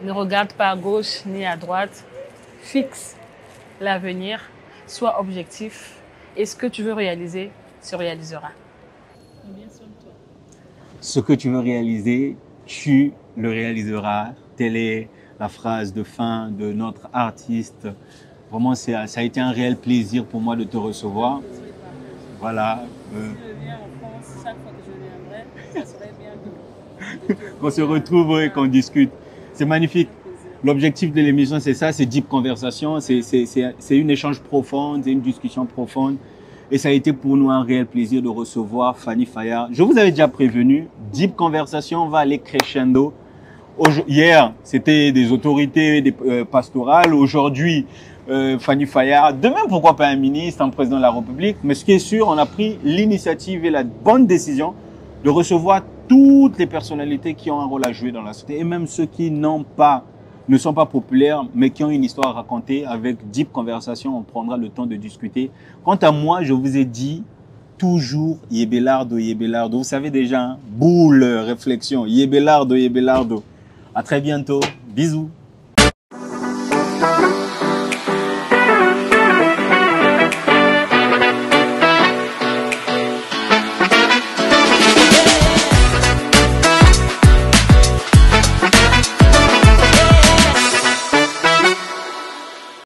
Ne regarde pas à gauche ni à droite. Fixe l'avenir. Sois objectif. Et ce que tu veux réaliser se réalisera. Ce que tu veux réaliser, tu le réaliseras. Telle est la phrase de fin de notre artiste. Vraiment, ça a été un réel plaisir pour moi de te recevoir. Voilà. Chaque fois que je viendrai, ça serait bien qu'on se retrouve et qu'on discute. C'est magnifique. L'objectif de l'émission, c'est ça, c'est Deep Conversation. C'est une échange profonde, c'est une discussion profonde. Et ça a été pour nous un réel plaisir de recevoir Fany Fayard. Je vous avais déjà prévenu, Deep Conversation va aller crescendo. Hier, c'était des autorités pastorales. Aujourd'hui, Fany Fayard. Demain, pourquoi pas un ministre, un président de la République. Mais ce qui est sûr, on a pris l'initiative et la bonne décision de recevoir toutes les personnalités qui ont un rôle à jouer dans la société et même ceux qui ne sont pas populaires, mais qui ont une histoire à raconter. Avec Deep Conversation, on prendra le temps de discuter. Quant à moi, je vous ai dit toujours Yebelardo, Yebelardo. Vous savez déjà, hein, boule, réflexion, Yebelardo, Yebelardo. À très bientôt. Bisous.